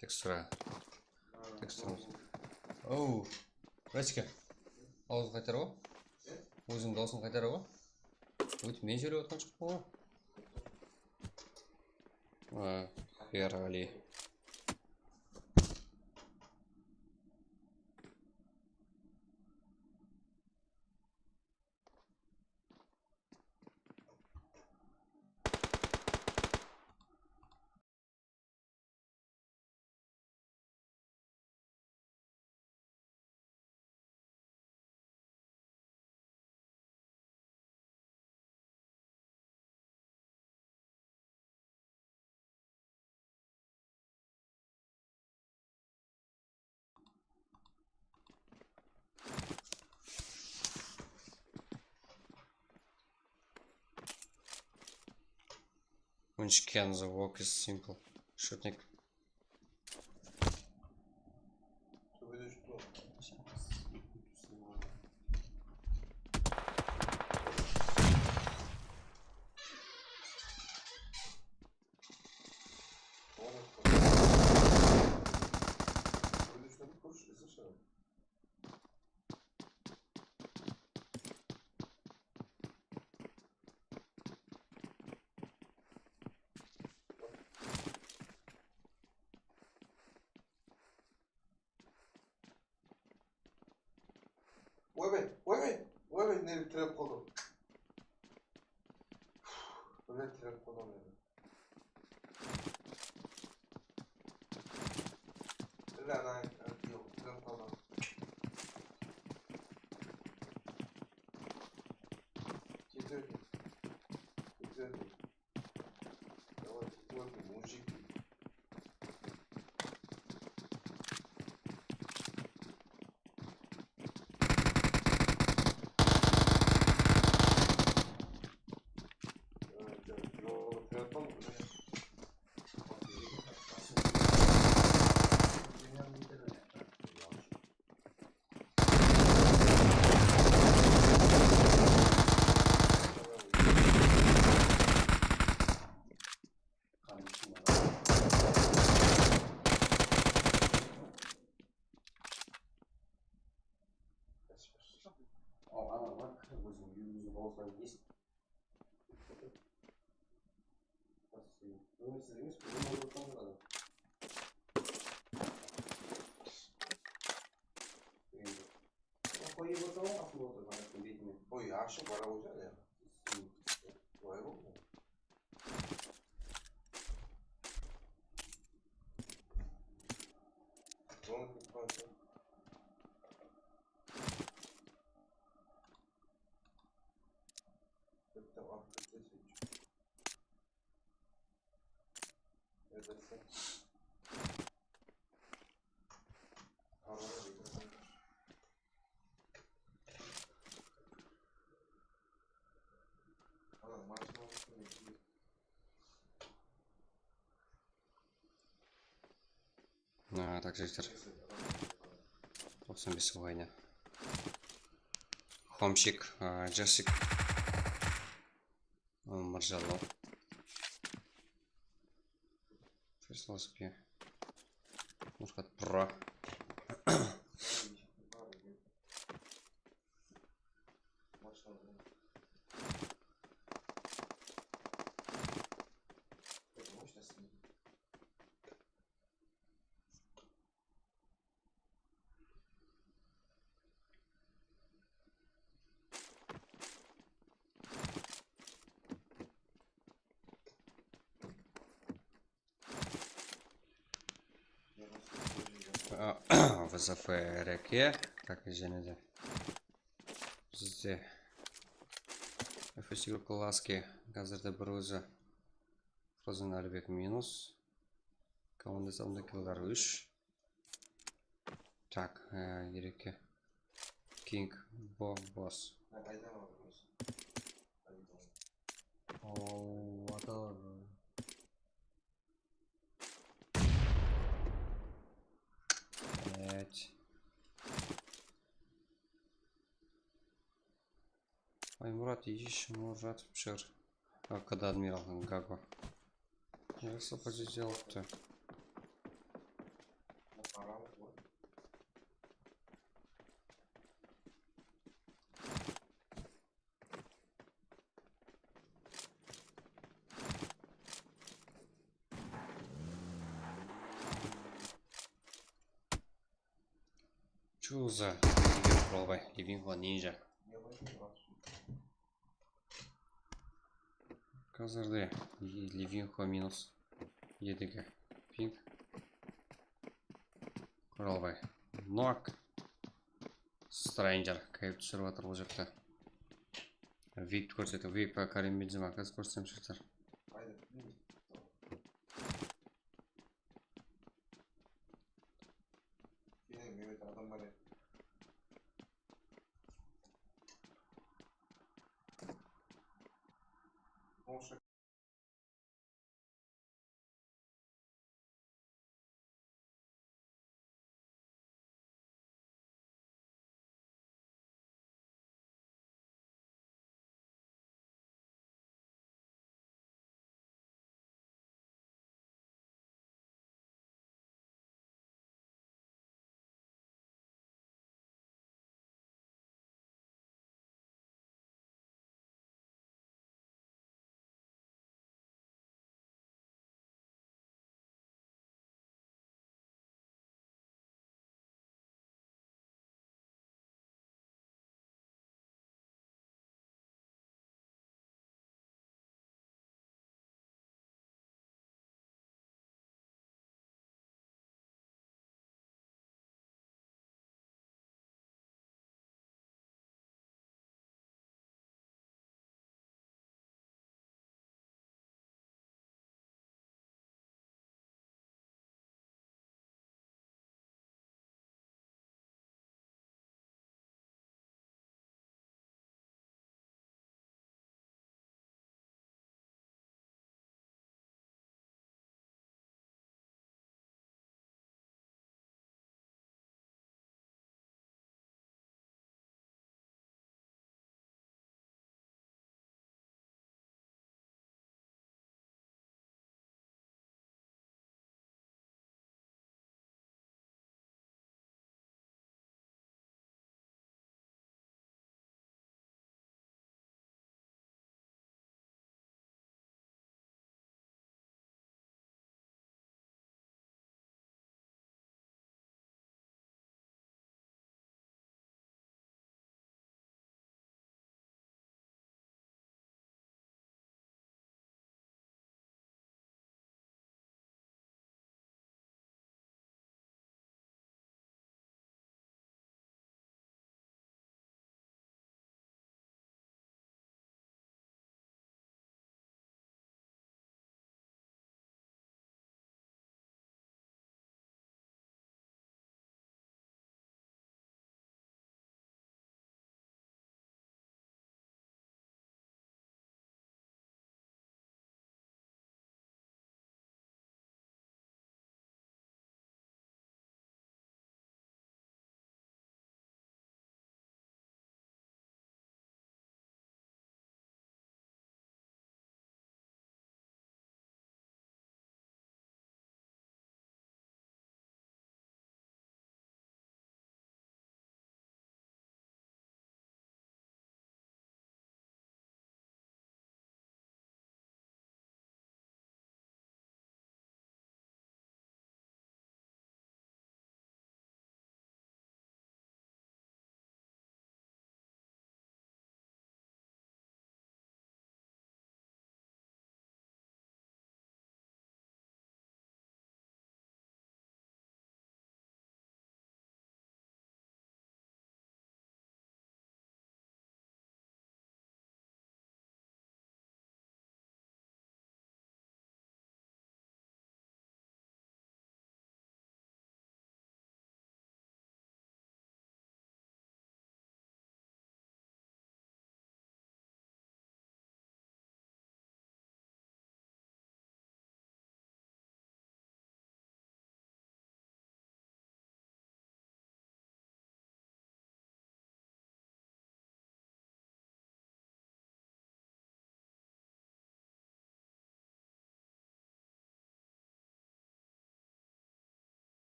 Speaker 3: Текстура. Оу. Братчика. Ауызын қайтару? Өзің даусын қайтару? Өтіп мен сөйлеп отқан жоқ қой. Херали. Which can the walk is simple. Шутник.
Speaker 6: Төбеде что? ойбай, нені тіреп қалдым. Блядь, тіреп қалдым енді. Тіреп қалдым. Четвертый. Давай, четвертый, мужики. Ой, ашық бара өзі әлі. Ой, бұл. Оны күтпаншы. Күттім, күтті сөйтші. Это все.
Speaker 3: Так, житель. 95 сегодня. Хомчик, Джессик. Маржало. Ферслоски. Мушкат Про. ВЗФ реке, как и женеде. Бізде FSU класски қазірде бір өзі Фрозен Әлібек минус. Команда салында килдар 3. Так, ереке. Кинг Босс. Аймурат ищешь, Мурат Пшир. А когда адмирал Гаго? Я что сделал-то? Чё за пробой? Ливинго ниже. Казарде Ливинго минус едігі пинг құралбай нок стрейнджер кайып түсіріп жатыр бұл жақта вип көрсетіп вип Карим Бензима қазір көрсетем шықтар